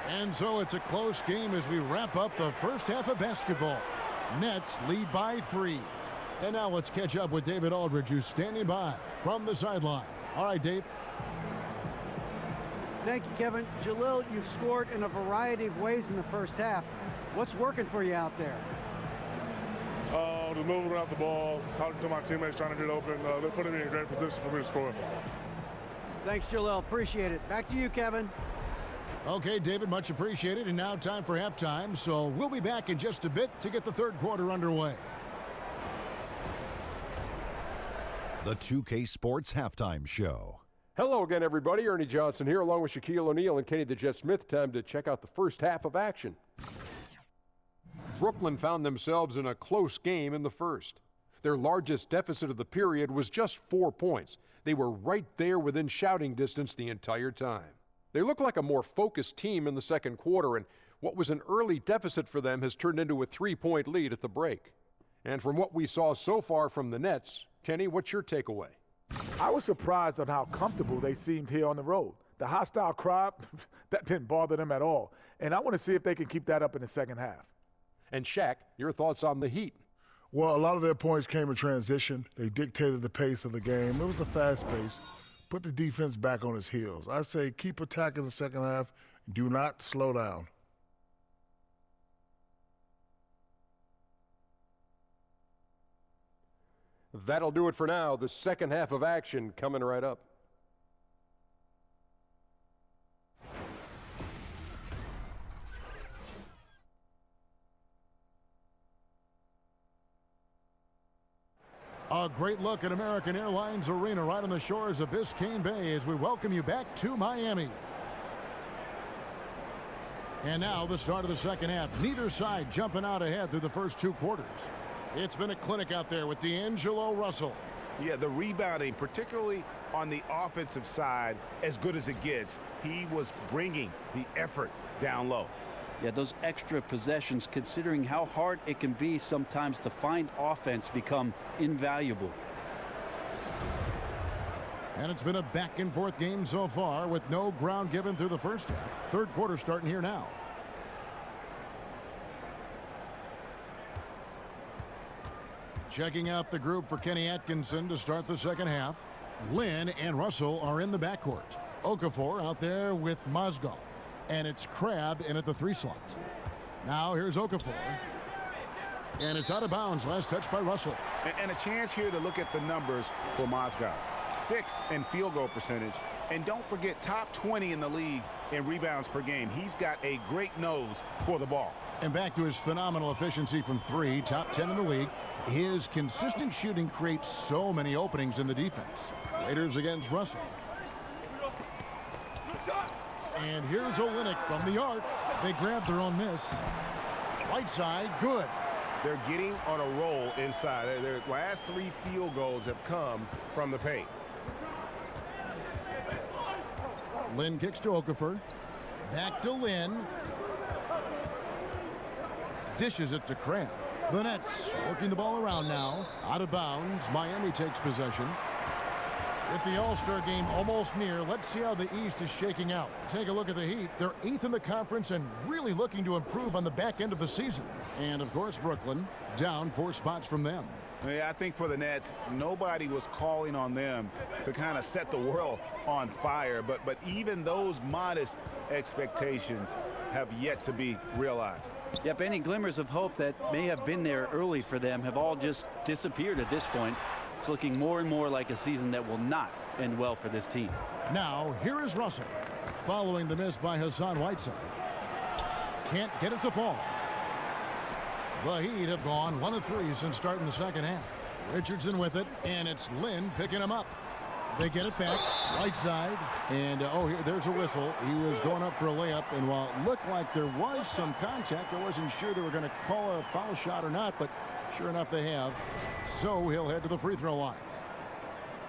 Speaker 5: And so it's a close game as we wrap up the first half of basketball. Nets lead by 3. And now let's catch up with David Aldridge, who's standing by from the sideline. All right, Dave.
Speaker 9: Thank you, Kevin. Jalil, you've scored in a variety of ways in the first half. What's working for you out there?
Speaker 11: Just moving around the ball, talking to my teammates, trying to get open. They're putting me in a great position for me to score.
Speaker 9: Thanks, Jalil. Appreciate it. Back to you, Kevin.
Speaker 5: Okay, David, much appreciated. And now time for halftime. So we'll be back in just a bit to get the third quarter underway.
Speaker 1: The 2K Sports Halftime Show.
Speaker 2: Hello again, everybody. Ernie Johnson here, along with Shaquille O'Neal and Kenny the Jet Smith. Time to check out the first half of action. Brooklyn found themselves in a close game in the first. Their largest deficit of the period was just 4 points. They were right there within shouting distance the entire time. They look like a more focused team in the second quarter, and what was an early deficit for them has turned into a 3-point lead at the break. And from what we saw so far from the Nets, Kenny, what's your takeaway?
Speaker 3: I was surprised on how comfortable they seemed here on the road. The hostile crowd, that didn't bother them at all. And I want to see if they can keep that up in the second half.
Speaker 2: And Shaq, your thoughts on the Heat?
Speaker 4: Well, a lot of their points came in transition. They dictated the pace of the game. It was a fast pace. Put the defense back on its heels. I say keep attacking the second half. Do not slow down.
Speaker 2: That'll do it for now. The second half of action coming right up.
Speaker 5: A great look at American Airlines Arena right on the shores of Biscayne Bay as we welcome you back to Miami. And now the start of the second half. Neither side jumping out ahead through the first 2 quarters. It's been a clinic out there with D'Angelo Russell.
Speaker 6: Yeah, the rebounding, particularly on the offensive side, as good as it gets. He was bringing the effort down low.
Speaker 7: Yeah, those extra possessions, considering how hard it can be sometimes to find offense, become invaluable.
Speaker 5: And it's been a back-and-forth game so far with no ground given through the first half. Third quarter starting here now. Checking out the group for Kenny Atkinson to start the second half. Lynn and Russell are in the backcourt. Okafor out there with Mozgov. And it's Crabbe in at the 3 slot. Now here's Okafor. And it's out of bounds. Last touch by Russell.
Speaker 6: And a chance here to look at the numbers for Mozgov. 6th in field goal percentage. And don't forget, top 20 in the league in rebounds per game. He's got a great nose for the ball.
Speaker 5: And back to his phenomenal efficiency from 3, top 10 in the league. His consistent shooting creates so many openings in the defense. Raiders against Russell. And here's Olynyk from the arc. They grabbed their own miss. Right side, good.
Speaker 8: They're getting on a roll inside. Their last 3 field goals have come from the paint.
Speaker 5: Lynn kicks to Okafor. Back to Lynn. Dishes it to Crabbe. The Nets working the ball around now. Out of bounds. Miami takes possession. With the All-Star game almost near, let's see how the East is shaking out. Take a look at the Heat. They're 8th in the conference and really looking to improve on the back end of the season. And, of course, Brooklyn down 4 spots from them.
Speaker 6: Yeah, I think for the Nets, nobody was calling on them to kind of set the world on fire. But even those modest expectations have yet to be realized.
Speaker 7: Yep, any glimmers of hope that may have been there early for them have all just disappeared at this point. It's looking more and more like a season that will not end well for this team.
Speaker 5: Now, here is Russell. Following the miss by Hassan Whiteside. Can't get it to fall. The Heat have gone 1 of 3 since starting the second half. Richardson with it, and it's Lynn picking him up. They get it back, right side, and there's a whistle. He was going up for a layup, and while it looked like there was some contact, I wasn't sure they were going to call a foul shot or not, but sure enough they have. So he'll head to the free throw line.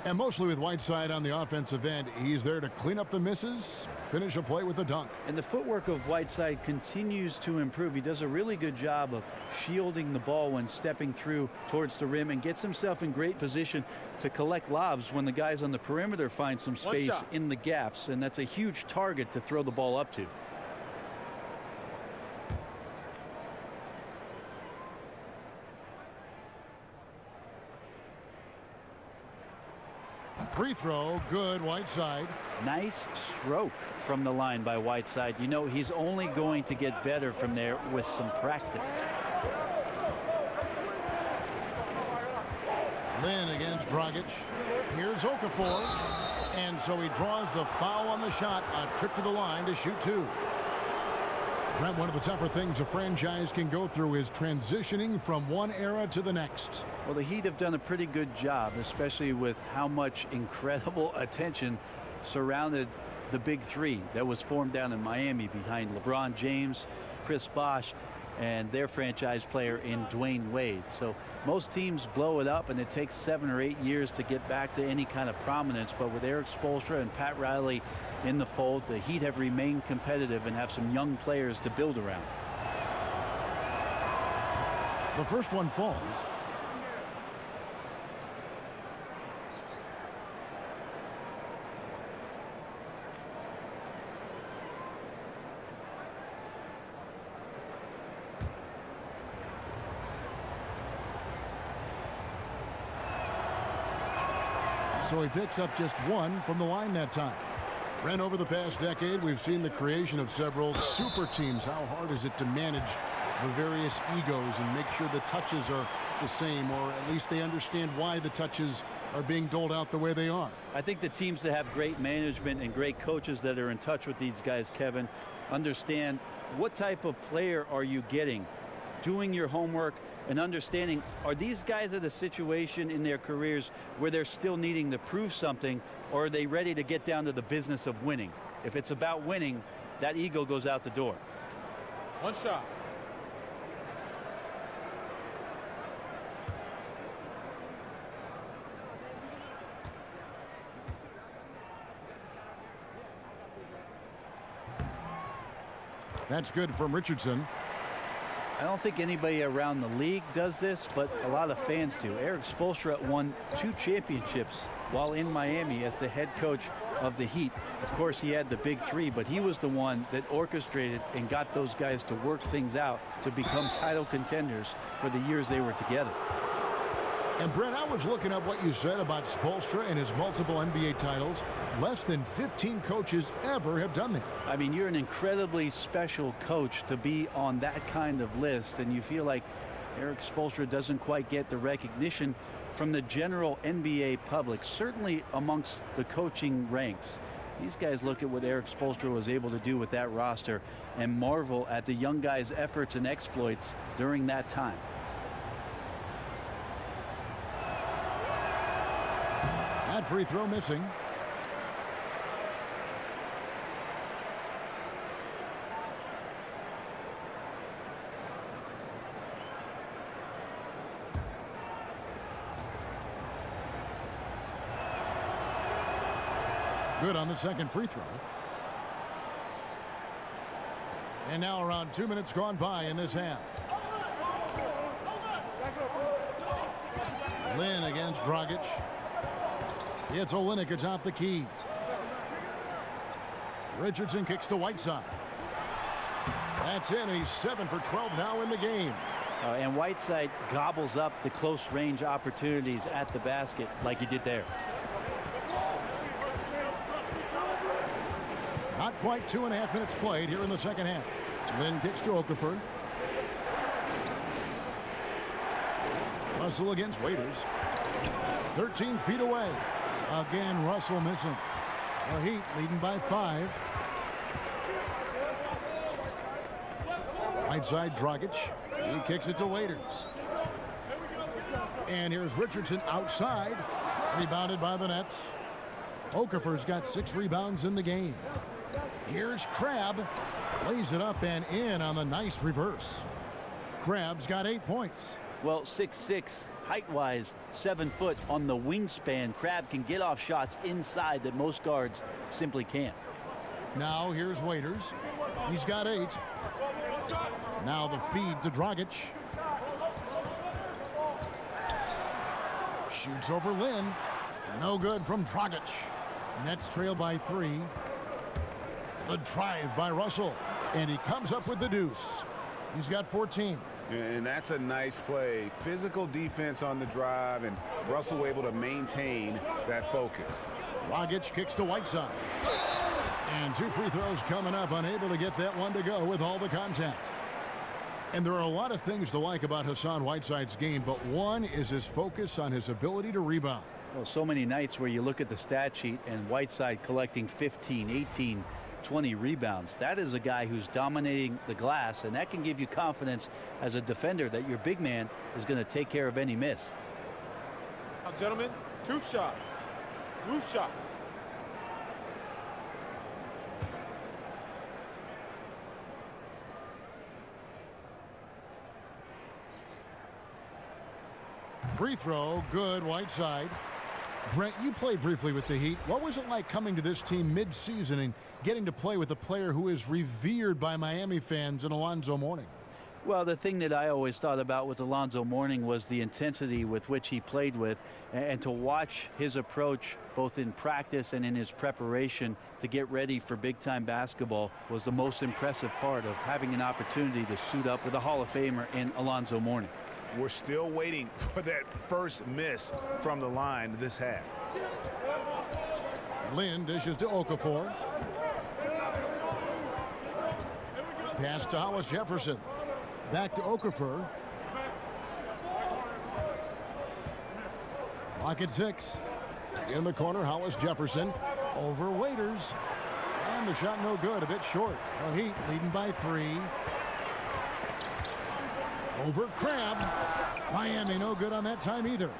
Speaker 5: And mostly with Whiteside on the offensive end, he's there to clean up the misses, finish a play with a dunk.
Speaker 7: And the footwork of Whiteside continues to improve. He does a really good job of shielding the ball when stepping through towards the rim and gets himself in great position to collect lobs when the guys on the perimeter find some space in the gaps. And that's a huge target to throw the ball up to.
Speaker 5: Free throw, good, Whiteside.
Speaker 7: Nice stroke from the line by Whiteside. You know, he's only going to get better from there with some practice.
Speaker 5: Lynn against Dragic. Here's Okafor. And so he draws the foul on the shot. A trip to the line to shoot two. Brent, one of the tougher things a franchise can go through is transitioning from one era to the next.
Speaker 7: Well, the Heat have done a pretty good job, especially with how much incredible attention surrounded the big three that was formed down in Miami behind LeBron James, Chris Bosh, and their franchise player in Dwayne Wade. So most teams blow it up, and it takes 7 or 8 years to get back to any kind of prominence. But with Eric Spoelstra and Pat Riley in the fold, the Heat have remained competitive and have some young players to build around.
Speaker 5: The first one falls. So he picks up just one from the line that time. Ran over the past decade, we've seen the creation of several super teams. How hard is it to manage the various egos and make sure the touches are the same, or at least they understand why the touches are being doled out the way they are?
Speaker 7: I think the teams that have great management and great coaches that are in touch with these guys, Kevin, understand what type of player are you getting, doing your homework, and understanding, are these guys at a situation in their careers where they're still needing to prove something, or are they ready to get down to the business of winning? If it's about winning, that ego goes out the door.
Speaker 12: One shot.
Speaker 5: That's good from Richardson.
Speaker 7: I don't think anybody around the league does this, but a lot of fans do. Eric Spoelstra won 2 championships while in Miami as the head coach of the Heat. Of course, he had the big three, but he was the one that orchestrated and got those guys to work things out to become title contenders for the years they were together.
Speaker 5: And Brent, I was looking up what you said about Spoelstra and his multiple NBA titles. Less than 15 coaches ever have done that.
Speaker 7: I mean, you're an incredibly special coach to be on that kind of list, and you feel like Eric Spoelstra doesn't quite get the recognition from the general NBA public, certainly amongst the coaching ranks. These guys look at what Eric Spoelstra was able to do with that roster and marvel at the young guys' efforts and exploits during that time.
Speaker 5: That free throw missing. Good on the second free throw. And now around 2 minutes gone by in this half. Lynn against Dragic. It's Olynyk atop the key. Richardson kicks to Whiteside. That's in. He's 7 for 12 now in the game.
Speaker 7: And Whiteside gobbles up the close range opportunities at the basket like he did there.
Speaker 5: Not quite 2.5 minutes played here in the second half. Lynn kicks to Okafor. Russell against Waiters. 13 feet away. Again, Russell missing. The Heat leading by 5. Right side, Dragic. He kicks it to Waiters. And here's Richardson outside. Rebounded by the Nets. Okafor's got 6 rebounds in the game. Here's Crabbe. Lays it up and in on the nice reverse. Crabbe's got 8 points.
Speaker 7: Well, 6'6", height-wise, 7 foot on the wingspan. Crabbe can get off shots inside that most guards simply can't.
Speaker 5: Now here's Waiters. He's got 8. Now the feed to Dragic. Shoots over Lynn. No good from Dragic. Nets trail by 3. The drive by Russell. And he comes up with the deuce. He's got 14.
Speaker 6: And that's a nice play. Physical defense on the drive, and Russell able to maintain that focus.
Speaker 5: Dragic kicks to Whiteside. And 2 free throws coming up, unable to get that one to go with all the contact. And there are a lot of things to like about Hassan Whiteside's game, but one is his focus on his ability to rebound.
Speaker 7: Well, so many nights where you look at the stat sheet and Whiteside collecting 15, 18, 20 rebounds. That is a guy who's dominating the glass, and that can give you confidence as a defender that your big man is going to take care of any miss.
Speaker 12: Now, gentlemen, 2 shots. Loose shots.
Speaker 5: Free throw, good, Whiteside. Brent, you played briefly with the Heat. What was it like coming to this team mid-season and getting to play with a player who is revered by Miami fans in Alonzo Mourning?
Speaker 7: Well, the thing that I always thought about with Alonzo Mourning was the intensity with which he played with, and to watch his approach both in practice and in his preparation to get ready for big-time basketball was the most impressive part of having an opportunity to suit up with a Hall of Famer in Alonzo Mourning.
Speaker 6: We're still waiting for that first miss from the line this half.
Speaker 5: Lynn dishes to Okafor. Pass to Hollis Jefferson. Back to Okafor. Clock at 6. In the corner, Hollis Jefferson over Waiters. And the shot no good, a bit short. The Heat leading by 3. Over Crabbe. Miami no good on that time either.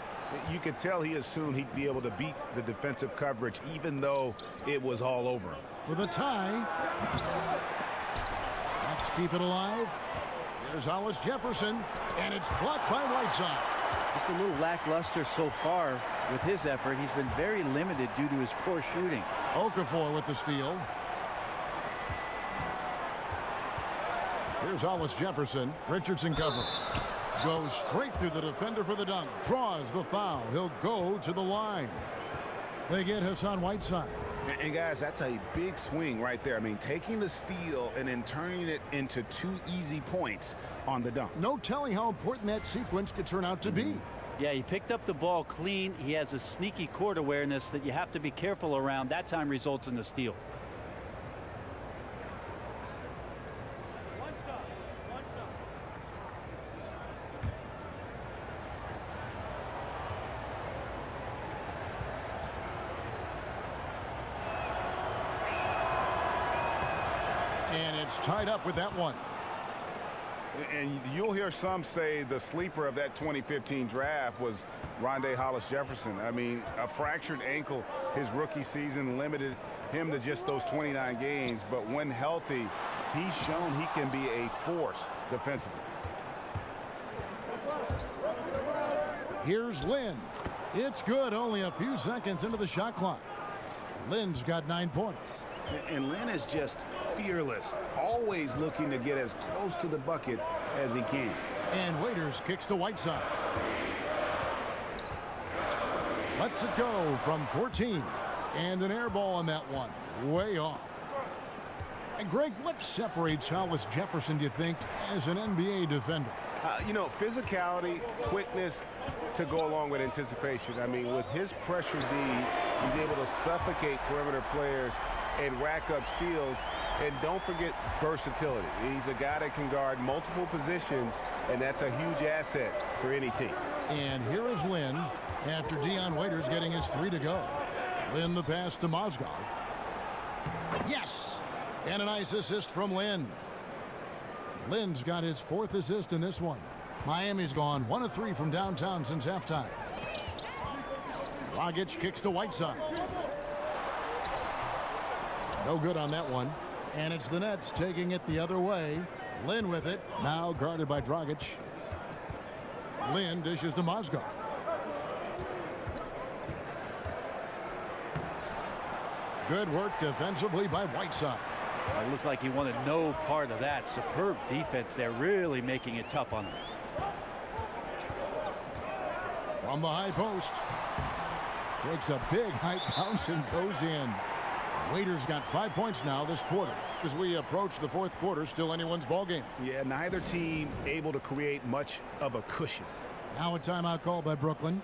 Speaker 6: You could tell he assumed he'd be able to beat the defensive coverage even though it was all over him.
Speaker 5: For the tie. Let's keep it alive. Here's Hollis Jefferson, and it's blocked by Whiteside.
Speaker 7: Just a little lackluster so far with his effort. He's been very limited due to his poor shooting.
Speaker 5: Okafor with the steal. Here's Hollis Jefferson. Richardson cover. Goes straight through the defender for the dunk. Draws the foul. He'll go to the line. They get Hassan Whiteside.
Speaker 6: And guys, that's a big swing right there. I mean, taking the steal and then turning it into 2 easy points on the dunk.
Speaker 5: No telling how important that sequence could turn out to be.
Speaker 7: Yeah, he picked up the ball clean. He has a sneaky court awareness that you have to be careful around. That time results in the steal.
Speaker 5: And it's tied up with that one.
Speaker 6: And you'll hear some say the sleeper of that 2015 draft was Rondé Hollis Jefferson. I mean, a fractured ankle his rookie season limited him to just those 29 games. But when healthy, he's shown he can be a force defensively.
Speaker 5: Here's Lynn. It's good, only a few seconds into the shot clock. Lynn's got 9 points.
Speaker 6: And Lynn is just fearless, always looking to get as close to the bucket as he can.
Speaker 5: And Waiters kicks to Whiteside. Lets it go from 14. And an air ball on that one. Way off. And Greg, what separates Hollis Jefferson, do you think, as an NBA defender?
Speaker 6: You know, physicality, quickness to go along with anticipation. I mean, with his pressure D, he's able to suffocate perimeter players and rack up steals. And don't forget versatility. He's a guy that can guard multiple positions, and that's a huge asset for any team.
Speaker 5: And here is Lynn after Dion Waiters getting his 3 to go. Lynn the pass to Mozgov. Yes! And a nice assist from Lynn. Lynn's got his 4th assist in this one. Miami's gone 1 of 3 from downtown since halftime. Dragic kicks to Whiteside. No good on that one. And it's the Nets taking it the other way. Lynn with it. Now guarded by Dragic. Lynn dishes to Mozgov. Good work defensively by Whiteside.
Speaker 7: It looked like he wanted no part of that. Superb defense there, really making it tough on him.
Speaker 5: From the high post. Takes a big high bounce and goes in. Waiters got 5 points now this quarter. As we approach the fourth quarter, still anyone's ball game.
Speaker 6: Yeah, neither team able to create much of a cushion.
Speaker 5: Now a timeout called by Brooklyn.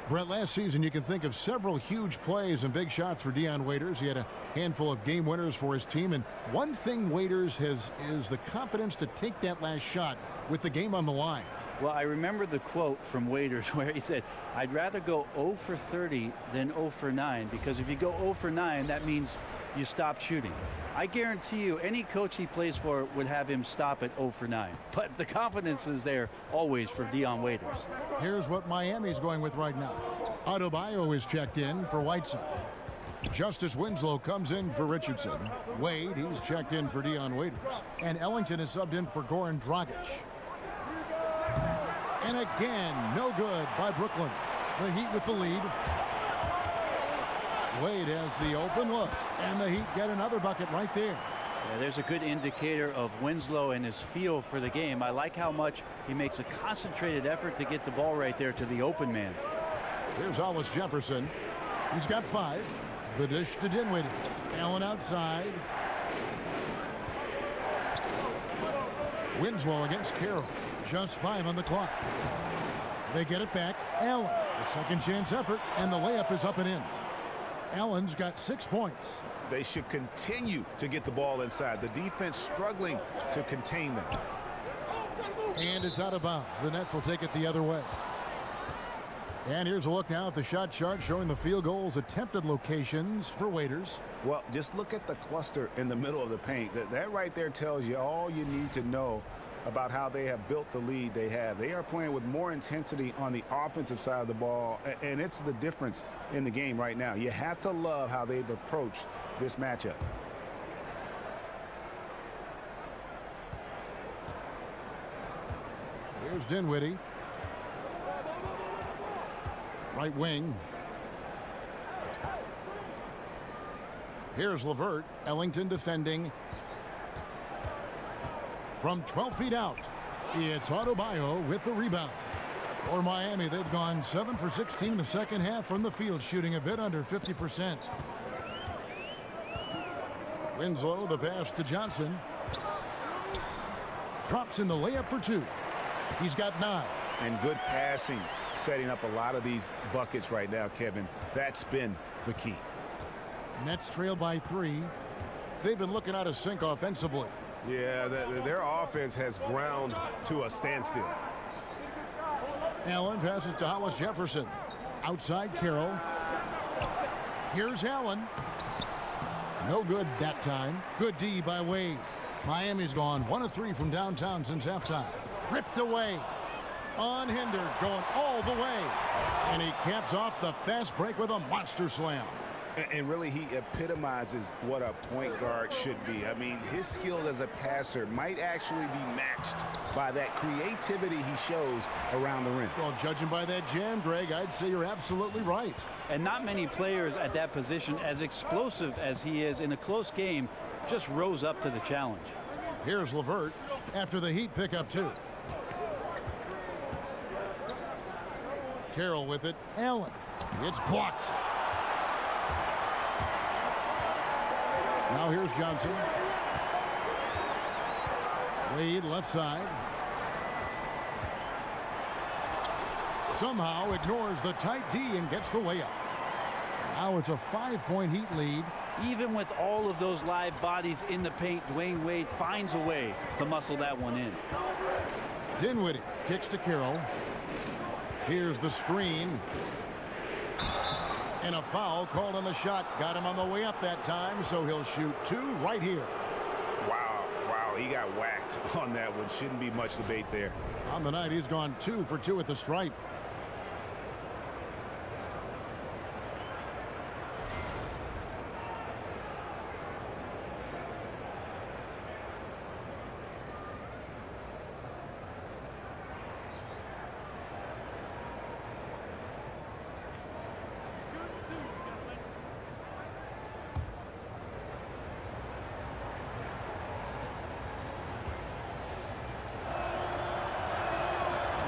Speaker 5: Brett, last season you can think of several huge plays and big shots for Dion Waiters. He had a handful of game winners for his team, and one thing Waiters has is the confidence to take that last shot with the game on the line.
Speaker 7: Well, I remember the quote from Waiters where he said, I'd rather go 0 for 30 than 0 for 9, because if you go 0 for 9, that means you stop shooting. I guarantee you any coach he plays for would have him stop at 0 for 9. But the confidence is there always for Dion Waiters.
Speaker 5: Here's what Miami's going with right now. Adebayo is checked in for Whiteside. Justice Winslow comes in for Richardson. Wade, he's checked in for Dion Waiters. And Ellington is subbed in for Goran Dragic. And again, no good by Brooklyn. The Heat with the lead. Wade has the open look, and the Heat get another bucket right there.
Speaker 7: Yeah, there's a good indicator of Winslow and his feel for the game. I like how much he makes a concentrated effort to get the ball right there to the open man.
Speaker 5: Here's Hollis Jefferson. He's got 5. The dish to Dinwiddie. Allen outside. Winslow against Carroll. Just 5 on the clock. They get it back. Allen, a second chance effort, and the layup is up and in. Allen's got 6 points.
Speaker 6: They should continue to get the ball inside. The defense struggling to contain them.
Speaker 5: And it's out of bounds. The Nets will take it the other way. And here's a look now at the shot chart showing the field goals attempted locations for Waiters.
Speaker 6: Well, just look at the cluster in the middle of the paint. That right there tells you all you need to know about how they have built the lead they have. They are playing with more intensity on the offensive side of the ball, and it's the difference in the game right now. You have to love how they've approached this matchup.
Speaker 5: Here's Dinwiddie. Right wing. Here's LeVert. Ellington defending. From 12 feet out, it's Adebayo with the rebound. For Miami, they've gone 7 for 16 the second half from the field, shooting a bit under 50%. Winslow, the pass to Johnson. Drops in the layup for 2. He's got 9.
Speaker 6: And good passing, setting up a lot of these buckets right now, Kevin. That's been the key.
Speaker 5: Nets trail by 3. They've been looking out of sync offensively.
Speaker 8: Yeah, their offense has ground to a standstill.
Speaker 5: Allen passes to Hollis Jefferson. Outside Carroll. Here's Allen. No good that time. Good D by Wade. Miami's gone 1 of 3 from downtown since halftime. Ripped away. Unhindered, going all the way. And he caps off the fast break with a monster slam.
Speaker 6: And really, he epitomizes what a point guard should be. I mean, his skills as a passer might actually be matched by that creativity he shows around the rim.
Speaker 5: Well, judging by that jam, Greg, I'd say you're absolutely right.
Speaker 7: And not many players at that position, as explosive as he is in a close game, just rose up to the challenge.
Speaker 5: Here's LeVert after the Heat pick up 2. Carroll with it. Allen. It's blocked. Now here's Johnson. Wade left side. Somehow ignores the tight D and gets the layup. Now it's a 5-point Heat lead.
Speaker 7: Even with all of those live bodies in the paint, Dwayne Wade finds a way to muscle that one in.
Speaker 5: Dinwiddie kicks to Carroll. Here's the screen. And a foul called on the shot. Got him on the way up that time, so he'll shoot 2 right here.
Speaker 6: Wow, he got whacked on that one. Shouldn't be much debate there.
Speaker 5: On the night, he's gone 2 for 2 at the stripe.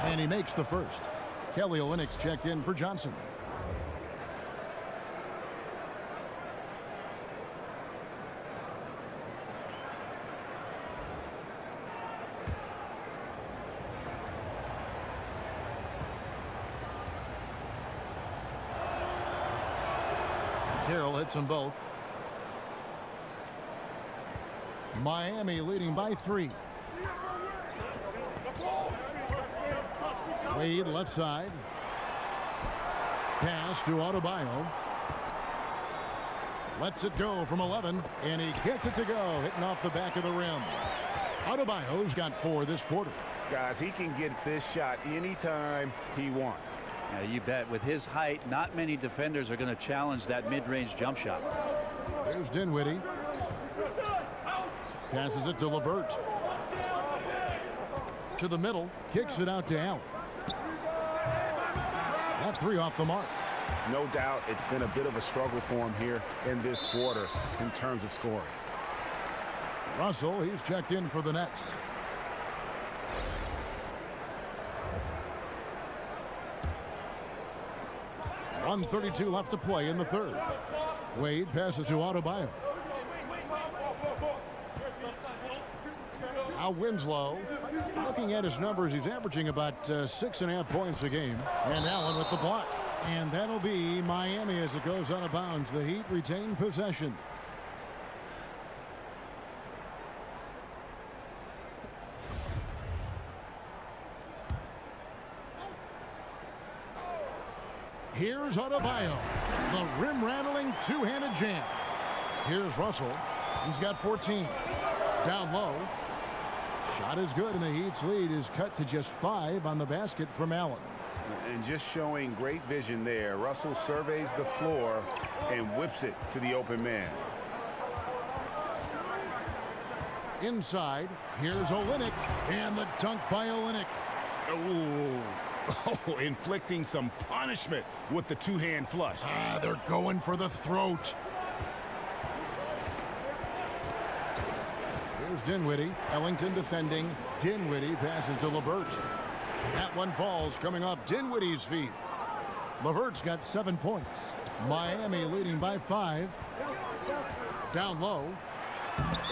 Speaker 5: And he makes the first. Kelly Olynyk's checked in for Johnson. Carroll hits them both. Miami leading by 3. Wade left side. Pass to Adebayo. Lets it go from 11, and he gets it to go, hitting off the back of the rim. Adebayo's got 4 this quarter.
Speaker 6: Guys, he can get this shot anytime he wants.
Speaker 7: Yeah, you bet. With his height, not many defenders are going to challenge that mid-range jump shot.
Speaker 5: Here's Dinwiddie. Passes it to LeVert. To the middle. Kicks it out to Allen. That 3 off the mark.
Speaker 6: No doubt it's been a bit of a struggle for him here in this quarter in terms of scoring.
Speaker 5: Russell, he's checked in for the Nets. .132 left to play in the third. Wade passes to Adebayo. Now Winslow. Looking at his numbers, he's averaging about 6.5 points a game. And Allen with the block. And that'll be Miami as it goes out of bounds. The Heat retain possession. Here's Adebayo. The rim-rattling two-handed jam. Here's Russell. He's got 14. Down low. Shot is good, and the Heat's lead is cut to just 5 on the basket from Allen.
Speaker 6: And just showing great vision there. Russell surveys the floor and whips it to the open man.
Speaker 5: Inside, here's Olynyk, and the dunk by Olynyk.
Speaker 6: Oh, inflicting some punishment with the two-hand flush.
Speaker 5: They're going for the throat. Here's Dinwiddie. Ellington defending. Dinwiddie passes to LeVert. That one falls coming off Dinwiddie's feet. LeVert's got 7 points. Miami leading by 5. Down low.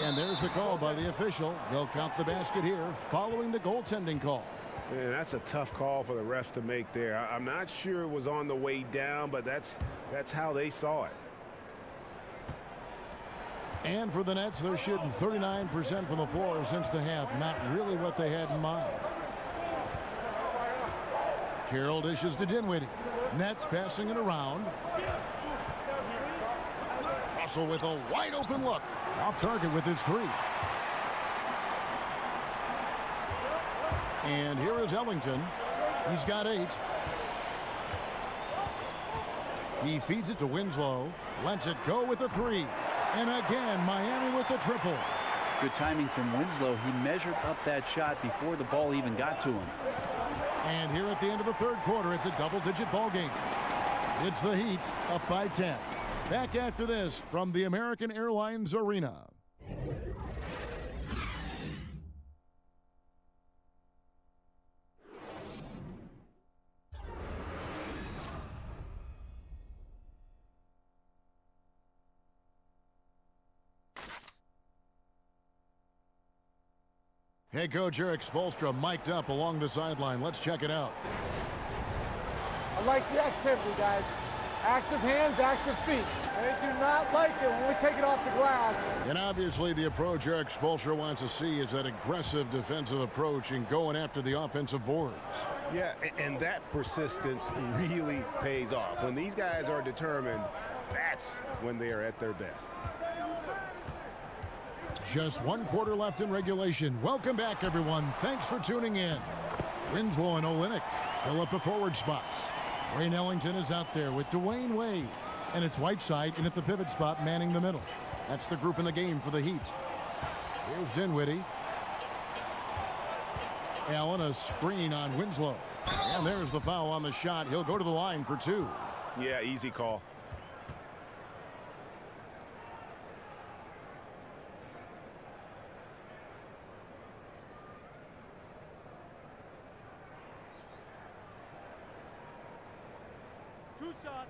Speaker 5: And there's the call by the official. They'll count the basket here following the goaltending call.
Speaker 6: Man, that's a tough call for the refs to make there. I'm not sure it was on the way down, but that's how they saw it.
Speaker 5: And for the Nets, they're shooting 39% from the floor since the half. Not really what they had in mind. Carroll dishes to Dinwiddie. Nets passing it around. Russell with a wide open look. Off target with his 3. And here is Ellington. He's got 8. He feeds it to Winslow. Lets it go with a 3. And again, Miami with the triple.
Speaker 7: Good timing from Winslow. He measured up that shot before the ball even got to him.
Speaker 5: And here at the end of the third quarter, it's a double-digit ball game. It's the Heat up by 10. Back after this from the American Airlines Arena. Head coach Eric Spoelstra mic'd up along the sideline. Let's check it out.
Speaker 13: I like the activity, guys. Active hands, active feet. They do not like it when we take it off the glass.
Speaker 5: And obviously the approach Eric Spoelstra wants to see is that aggressive defensive approach and going after the offensive boards.
Speaker 6: Yeah, and that persistence really pays off. When these guys are determined, that's when they are at their best.
Speaker 5: Just 1 quarter left in regulation. Welcome back, everyone. Thanks for tuning in. Winslow and Olynyk fill up the forward spots. Wayne Ellington is out there with Dwayne Wade. And it's Whiteside in at the pivot spot manning the middle. That's the group in the game for the Heat. Here's Dinwiddie. Allen, a screen on Winslow. And there's the foul on the shot. He'll go to the line for 2.
Speaker 6: Yeah, easy call.
Speaker 12: 2 shots.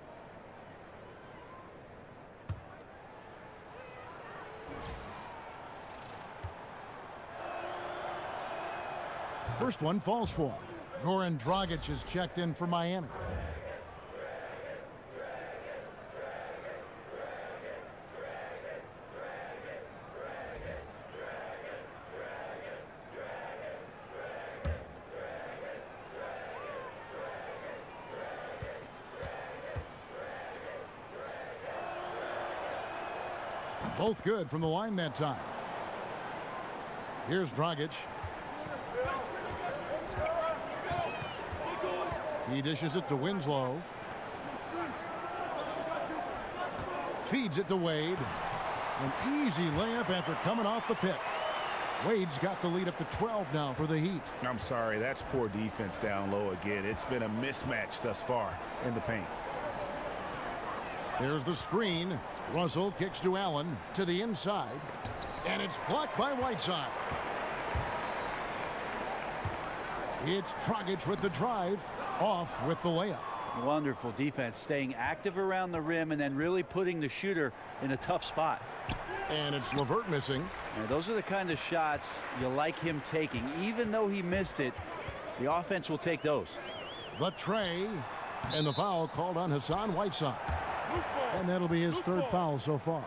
Speaker 5: First one falls for. Goran Dragic is checked in for Miami. Both good from the line that time. Here's Dragic. He dishes it to Winslow. Feeds it to Wade. An easy layup after coming off the pick. Wade's got the lead up to 12 now for the Heat.
Speaker 6: I'm sorry, that's poor defense down low again. It's been a mismatch thus far in the paint.
Speaker 5: There's the screen. Russell kicks to Allen to the inside. And it's blocked by Whiteside. It's Dragic with the drive. Off with the layup.
Speaker 7: Wonderful defense, staying active around the rim and then really putting the shooter in a tough spot.
Speaker 5: And it's LeVert missing.
Speaker 7: And those are the kind of shots you like him taking. Even though he missed it, the offense will take those.
Speaker 5: The tray. And the foul called on Hassan Whiteside. And that'll be his third foul so far.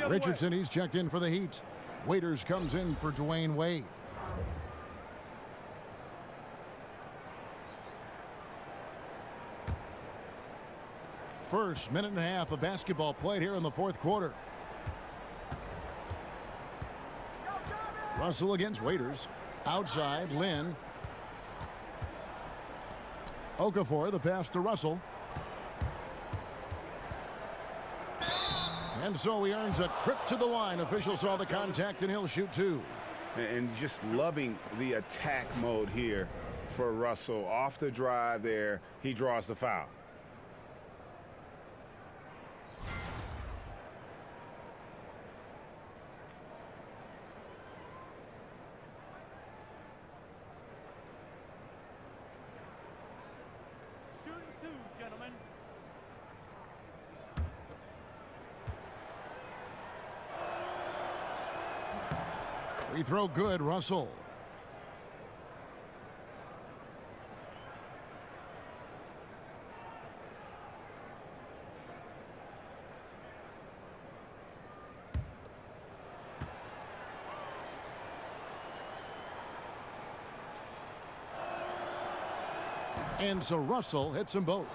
Speaker 5: Richardson, he's checked in for the Heat. Waiters comes in for Dwayne Wade. First minute and a half of basketball played here in the fourth quarter. Russell against Waiters. Outside, Lynn. Okafor, the pass to Russell. And so he earns a trip to the line. Official saw the contact, and he'll shoot 2.
Speaker 6: And just loving the attack mode here for Russell. Off the drive there, he draws the foul.
Speaker 5: Free throw good, Russell. And so Russell hits them both.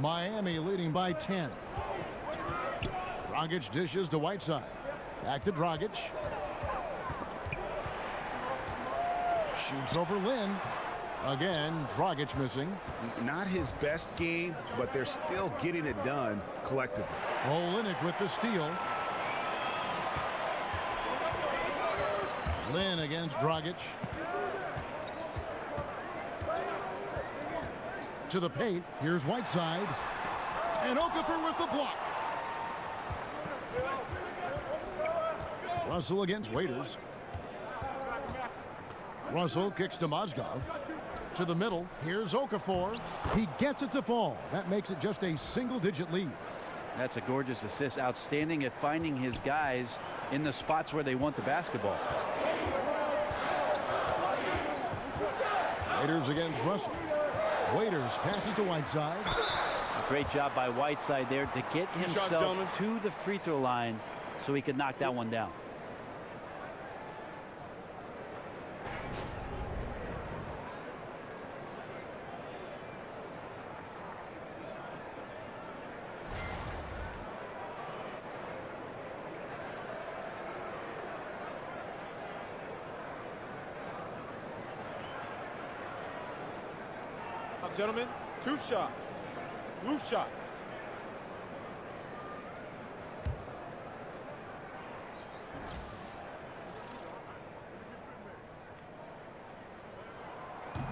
Speaker 5: Miami leading by 10. Dragic dishes to Whiteside. Back to Dragic. Shoots over Lynn. Again, Dragic missing.
Speaker 6: Not his best game, but they're still getting it done collectively.
Speaker 5: Olynyk with the steal. Lynn against Dragic. To the paint. Here's Whiteside. And Okafor with the block. Russell against Waiters. Russell kicks to Mozgov. To the middle. Here's Okafor. He gets it to fall. That makes it just a single-digit lead.
Speaker 7: That's a gorgeous assist. Outstanding at finding his guys in the spots where they want the basketball.
Speaker 5: Waiters against Russell. Waiters passes to Whiteside.
Speaker 7: A great job by Whiteside there to get himself to the free throw line so he could knock that one down.
Speaker 12: Gentlemen, 2 shots. Loose shots.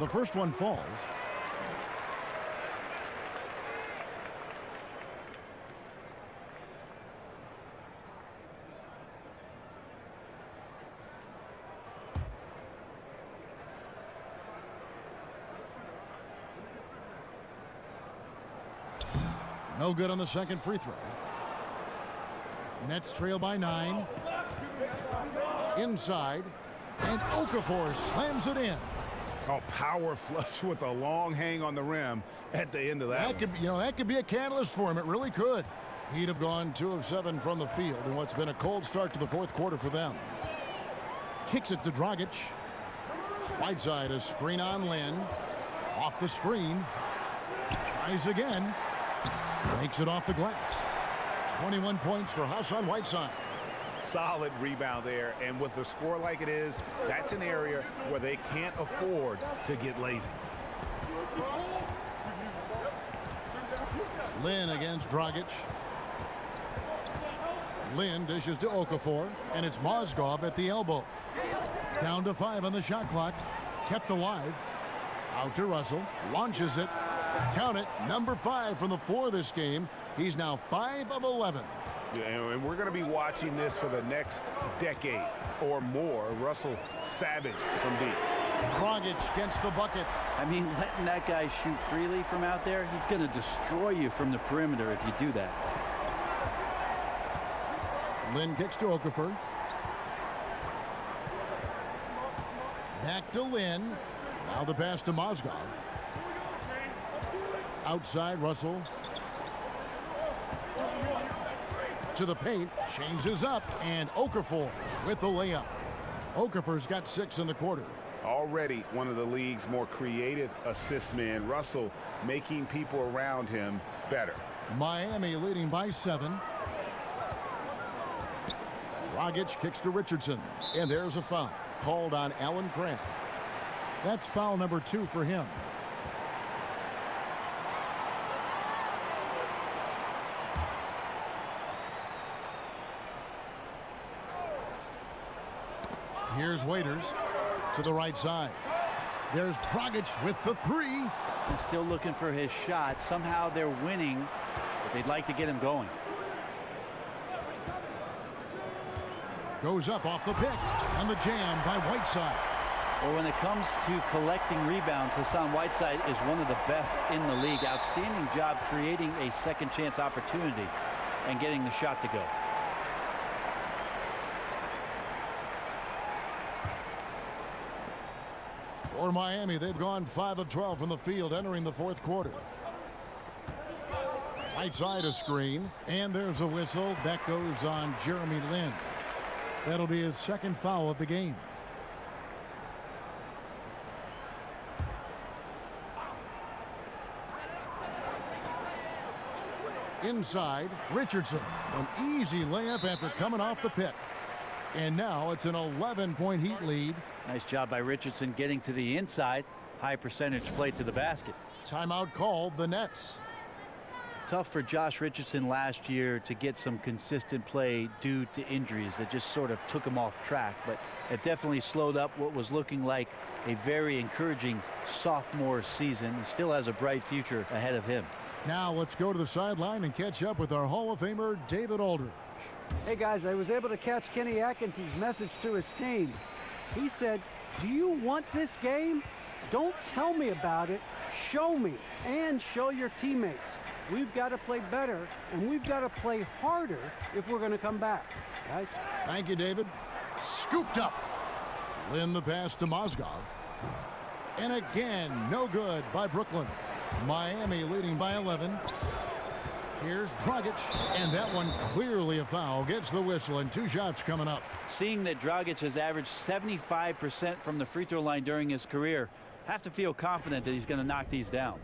Speaker 5: The first one falls. No good on the second free throw. Nets trail by 9. Inside. And Okafor slams it in.
Speaker 6: Oh, power flush with a long hang on the rim at the end of that.
Speaker 5: That could be a catalyst for him. It really could. He'd have gone 2 of 7 from the field in what's been a cold start to the fourth quarter for them. Kicks it to Dragic. Whiteside, a screen on Lynn. Off the screen. Tries again. Makes it off the glass. 21 points for Hassan Whiteside.
Speaker 6: Solid rebound there, and with the score like it is, that's an area where they can't afford to get lazy.
Speaker 5: Lynn against Dragic. Lynn dishes to Okafor, and it's Mozgov at the elbow. Down to 5 on the shot clock. Kept alive. Out to Russell. Launches it. Count it. Number 5 from the floor this game. He's now 5 of 11.
Speaker 6: Yeah, and we're going to be watching this for the next decade or more. Russell savage from deep.
Speaker 5: Dragic gets the bucket.
Speaker 7: I mean, letting that guy shoot freely from out there, he's going to destroy you from the perimeter if you do that.
Speaker 5: Lynn kicks to Okafor. Back to Lynn. Now the pass to Mozgov. Outside, Russell. To the paint, changes up, and Okafor with the layup. Okafor's got 6 in the quarter.
Speaker 6: Already one of the league's more creative assist men. Russell making people around him better.
Speaker 5: Miami leading by 7. Dragic kicks to Richardson, and there's a foul called on Alan Grant. That's foul number 2 for him. Here's Waiters to the right side. There's Dragic with the 3.
Speaker 7: He's still looking for his shot. Somehow they're winning, but they'd like to get him going.
Speaker 5: Goes up off the pick on the jam by Whiteside.
Speaker 7: Well, when it comes to collecting rebounds, Hassan Whiteside is one of the best in the league. Outstanding job creating a second chance opportunity and getting the shot to go.
Speaker 5: For Miami, they've gone 5 of 12 from the field entering the fourth quarter. Whiteside a screen, and there's a whistle. That goes on Jeremy Lin. That'll be his second foul of the game. Inside, Richardson. An easy layup after coming off the pick. And now it's an 11-point Heat lead.
Speaker 7: Nice job by Richardson getting to the inside. High percentage play to the basket.
Speaker 5: Timeout called the Nets.
Speaker 7: Tough for Josh Richardson last year to get some consistent play due to injuries that just sort of took him off track. But it definitely slowed up what was looking like a very encouraging sophomore season. And still has a bright future ahead of him.
Speaker 5: Now let's go to the sideline and catch up with our Hall of Famer, David Aldridge.
Speaker 9: Hey guys, I was able to catch Kenny Atkinson's message to his team. He said, do you want this game? Don't tell me about it. Show me and show your teammates. We've got to play better and we've got to play harder if we're going to come back. Guys.
Speaker 5: Thank you, David. Scooped up. Lynn the pass to Mozgov. And again, no good by Brooklyn. Miami leading by 11. Here's Dragic, and that one clearly a foul. Gets the whistle, and 2 shots coming up.
Speaker 7: Seeing that Dragic has averaged 75% from the free throw line during his career, have to feel confident that he's going to knock these down.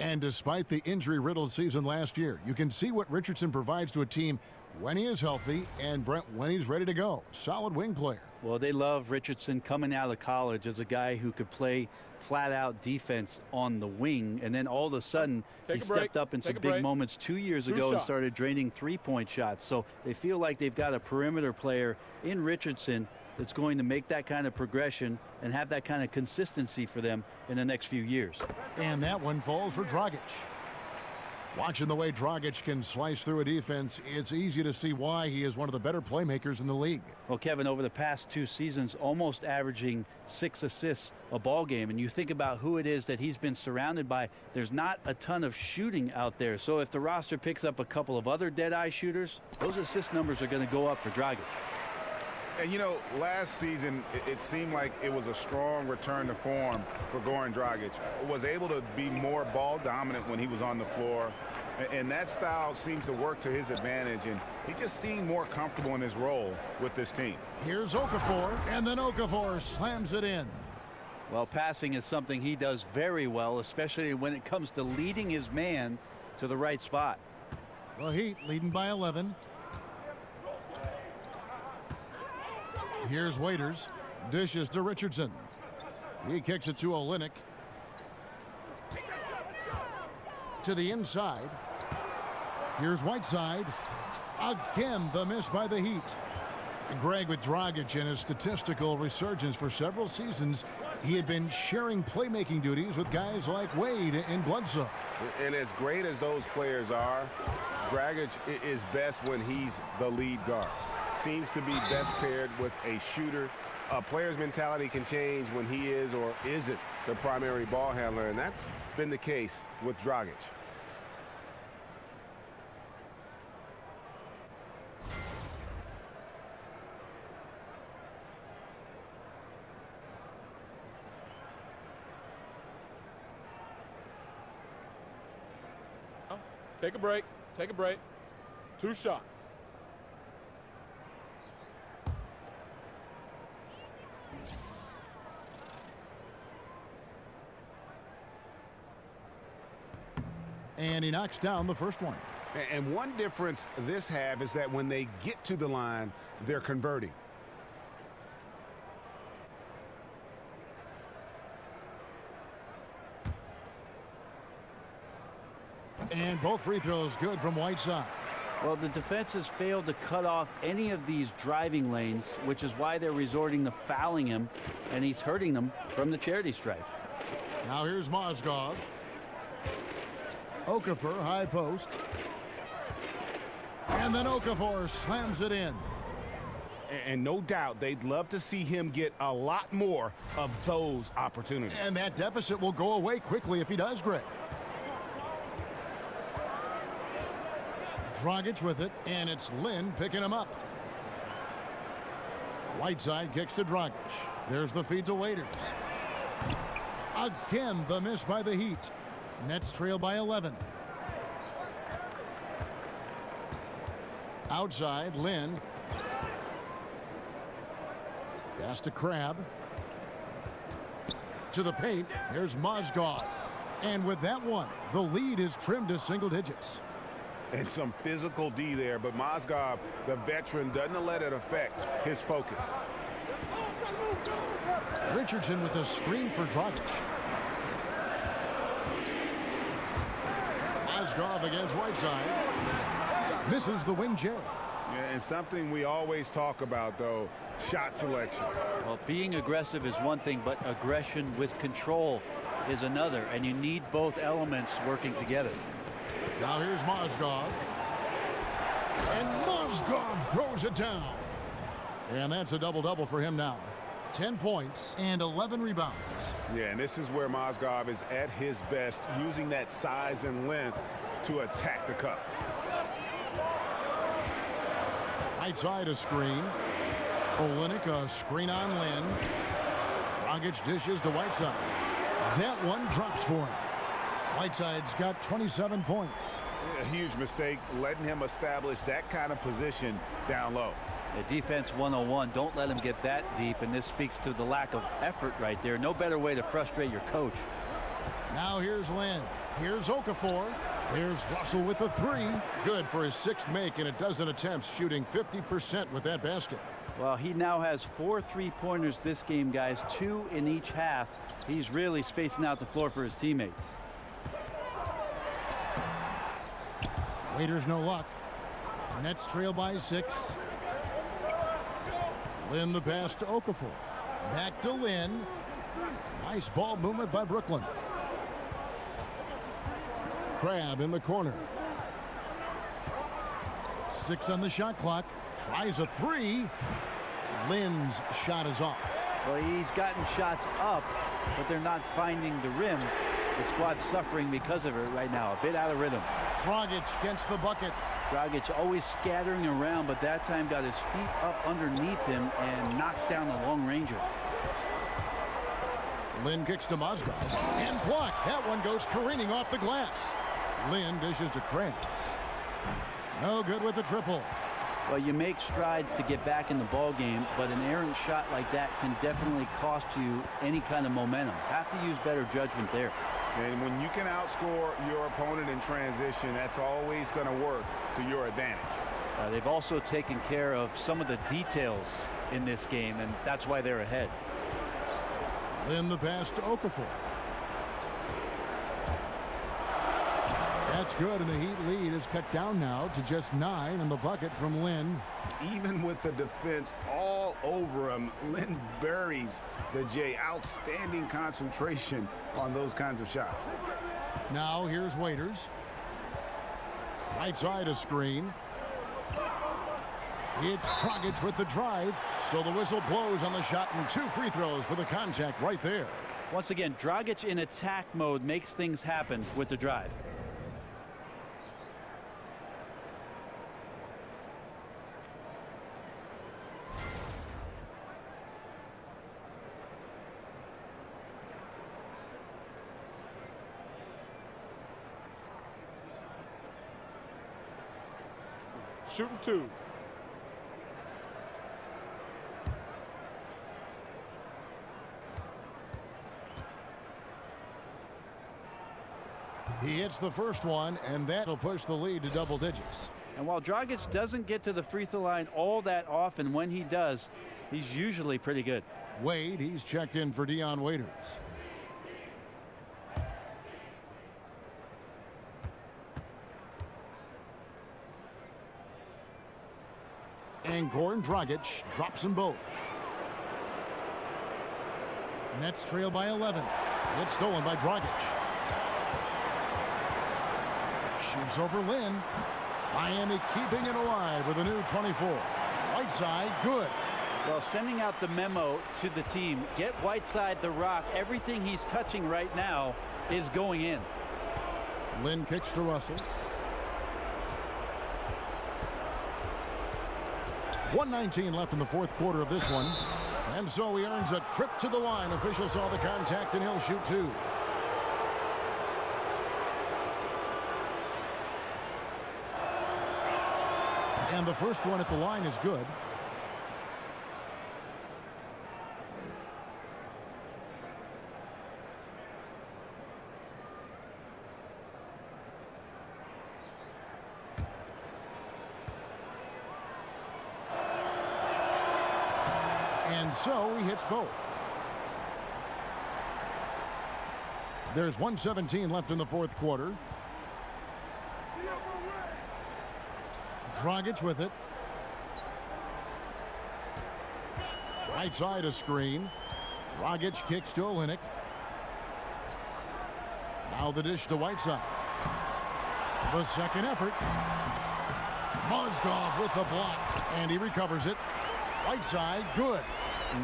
Speaker 5: And despite the injury-riddled season last year, you can see what Richardson provides to a team when he is healthy and Brent when he's ready to go. Solid wing player.
Speaker 7: Well, they love Richardson coming out of college as a guy who could play flat-out defense on the wing, and then all of a sudden he stepped up in some big moments 2 years ago and started draining three-point shots. So they feel like they've got a perimeter player in Richardson that's going to make that kind of progression and have that kind of consistency for them in the next few years.
Speaker 5: And that one falls for Dragic. Watching the way Dragic can slice through a defense, it's easy to see why he is one of the better playmakers in the league.
Speaker 7: Well, Kevin, over the past 2 seasons, almost averaging 6 assists a ball game. And you think about who it is that he's been surrounded by, there's not a ton of shooting out there. So if the roster picks up a couple of other dead-eye shooters, those assist numbers are going to go up for Dragic.
Speaker 6: And, you know, last season, it seemed like it was a strong return to form for Goran Dragic. Was able to be more ball dominant when he was on the floor. And that style seems to work to his advantage. And he just seemed more comfortable in his role with this team.
Speaker 5: Here's Okafor, and then Okafor slams it in.
Speaker 7: Well, passing is something he does very well, especially when it comes to leading his man to the right spot.
Speaker 5: The Heat leading by 11. Here's Waiters. Dishes to Richardson. He kicks it to Olynyk. To the inside. Here's Whiteside. Again, the miss by the Heat. Greg, with Dragic and his statistical resurgence for several seasons, he had been sharing playmaking duties with guys like Wade and Bledsoe.
Speaker 6: And as great as those players are, Dragic is best when he's the lead guard. Seems to be best paired with a shooter. A player's mentality can change when he is or isn't the primary ball handler, and that's been the case with Dragic.
Speaker 12: Take a break. Take a break. 2 shots.
Speaker 5: And he knocks down the first one.
Speaker 6: And one difference this half is that when they get to the line, they're converting.
Speaker 5: And both free throws good from Whiteside.
Speaker 7: Well, the defense has failed to cut off any of these driving lanes, which is why they're resorting to fouling him, and he's hurting them from the charity stripe.
Speaker 5: Now here's Mozgov. Okafor, high post. And then Okafor slams it in.
Speaker 6: And no doubt they'd love to see him get a lot more of those opportunities.
Speaker 5: And that deficit will go away quickly if he does, Greg. Dragic with it, and it's Lynn picking him up. Whiteside kicks to Dragic. There's the feed to Waiters. Again, the miss by the Heat. Nets trail by 11. Outside, Lynn. Pass to Crab. To the paint. Here's Mozgov. And with that one, the lead is trimmed to single digits.
Speaker 6: And some physical D there, but Mozgov, the veteran, doesn't let it affect his focus.
Speaker 5: Richardson with a screen for Dragic. Mozgov against Whiteside. Misses the wing J.
Speaker 6: Yeah, and something we always talk about, though, shot selection.
Speaker 7: Well, being aggressive is one thing, but aggression with control is another, and you need both elements working together.
Speaker 5: Now here's Mozgov. And Mozgov throws it down. And that's a double-double for him now. 10 points and 11 rebounds.
Speaker 6: Yeah, and this is where Mozgov is at his best, using that size and length to attack the cup.
Speaker 5: Right side a screen. Olynyk a screen on Lynn. Dragic dishes to Whiteside. That one drops for him. Whiteside's got 27 points.
Speaker 6: A huge mistake letting him establish that kind of position down low.
Speaker 7: The defense 101, don't let him get that deep, and this speaks to the lack of effort right there. No better way to frustrate your coach.
Speaker 5: Now here's Lynn. Here's Okafor. Here's Russell with the 3. Good for his 6th make in a dozen attempts, shooting 50% with that basket.
Speaker 7: Well, he now has 4 3-pointers this game, guys, 2 in each half. He's really spacing out the floor for his teammates.
Speaker 5: Waiters no luck. Nets trail by 6. Lynn the pass to Okafor. Back to Lynn. Nice ball movement by Brooklyn. Crab in the corner. 6 on the shot clock. Tries a 3. Lynn's shot is off.
Speaker 7: Well, he's gotten shots up, but they're not finding the rim. The squad's suffering because of it right now. A bit out of rhythm.
Speaker 5: Dragic gets the bucket.
Speaker 7: Dragic always scattering around, but that time got his feet up underneath him and knocks down the long ranger.
Speaker 5: Lynn kicks to Mozgov and blocked. That one goes careening off the glass. Lynn dishes to Crab. No good with the triple.
Speaker 7: Well, you make strides to get back in the ball game, but an errant shot like that can definitely cost you any kind of momentum. Have to use better judgment there.
Speaker 6: And when you can outscore your opponent in transition, that's always going to work to your advantage.
Speaker 7: They've also taken care of some of the details in this game, and that's why they're ahead.
Speaker 5: Then the pass to Okafor. That's good, and the Heat lead is cut down now to just 9 on the bucket from Lynn.
Speaker 6: Even with the defense all over him, Lynn buries the J. Outstanding concentration on those kinds of shots.
Speaker 5: Now here's Waiters. Right side a screen. It's Dragic with the drive. So the whistle blows on the shot and 2 free throws for the contact right there.
Speaker 7: Once again, Dragic in attack mode makes things happen with the drive.
Speaker 12: Shooting 2.
Speaker 5: He hits the first one, and that'll push the lead to double digits.
Speaker 7: And while Dragic doesn't get to the free throw line all that often, when he does, he's usually pretty good.
Speaker 5: Wade, he's checked in for Dion Waiters. And Goran Dragic drops them both. Nets trail by 11. It's stolen by Dragic. Shoots over Lynn. Miami keeping it alive with a new 24. Whiteside, good.
Speaker 7: Well, sending out the memo to the team, get Whiteside the rock. Everything he's touching right now is going in.
Speaker 5: Lynn kicks to Russell. 1:19 left in the fourth quarter of this one. And so he earns a trip to the line. Officials saw the contact, and he'll shoot 2. And the first one at the line is good. And so he hits both. There's 1:17 left in the fourth quarter. Dragic with it. Right side a screen. Dragic kicks to Olynyk. Now the dish to Whiteside. The second effort. Mozgov with the block, and he recovers it. Whiteside, good.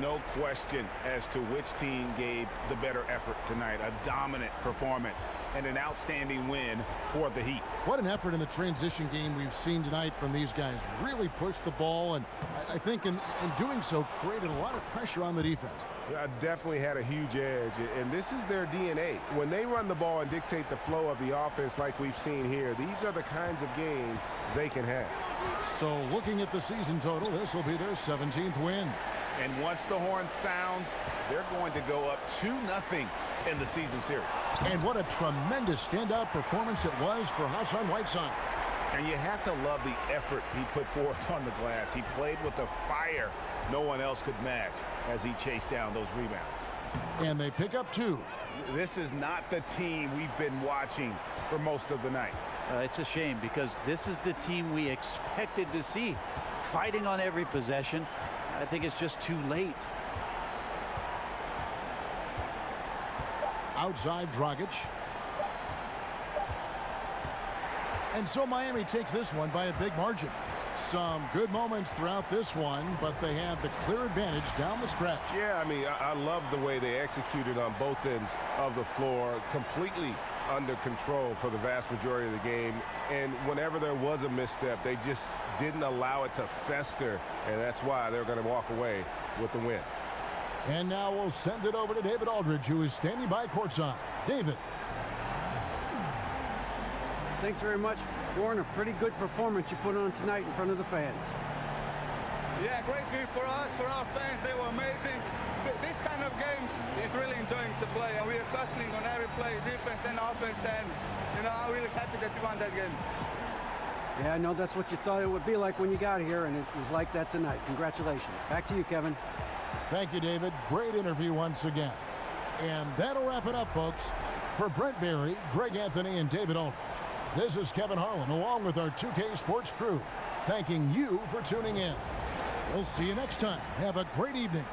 Speaker 6: No question as to which team gave the better effort tonight. A dominant performance and an outstanding win for the Heat.
Speaker 5: What an effort in the transition game we've seen tonight from these guys. Really pushed the ball, and I think in doing so created a lot of pressure on the defense.
Speaker 8: Definitely had a huge edge, and this is their DNA. When they run the ball and dictate the flow of the offense like we've seen here, these are the kinds of games they can have.
Speaker 5: So looking at the season total, this will be their 17th win.
Speaker 6: And once the horn sounds, they're going to go up 2-0 in the season series.
Speaker 5: And what a tremendous standout performance it was for Hassan Whiteside.
Speaker 6: And you have to love the effort he put forth on the glass. He played with the fire no one else could match as he chased down those rebounds.
Speaker 5: And they pick up 2.
Speaker 6: This is not the team we've been watching for most of the night.
Speaker 7: It's a shame because this is the team we expected to see fighting on every possession. I think it's just too late.
Speaker 5: Outside Dragic. And so Miami takes this one by a big margin. Some good moments throughout this one, but they had the clear advantage down the stretch.
Speaker 8: Yeah, I mean, I love the way they executed on both ends of the floor, completely under control for the vast majority of the game. And whenever there was a misstep, they just didn't allow it to fester, and that's why they're going to walk away with the win.
Speaker 5: And now we'll send it over to David Aldridge, who is standing by courtside. David.
Speaker 9: Thanks very much. Warren, a pretty good performance you put on tonight in front of the fans.
Speaker 14: Yeah, great game for us, for our fans. They were amazing. This kind of games is really enjoying to play, and we are hustling on every play, defense and offense, and I'm really happy that we won that game.
Speaker 9: Yeah, I know that's what you thought it would be like when you got here, and it was like that tonight. Congratulations. Back to you, Kevin.
Speaker 5: Thank you, David. Great interview once again. And that'll wrap it up, folks. For Brent Barry, Greg Anthony, and David Aldridge, this is Kevin Harlan, along with our 2K Sports crew, thanking you for tuning in. We'll see you next time. Have a great evening.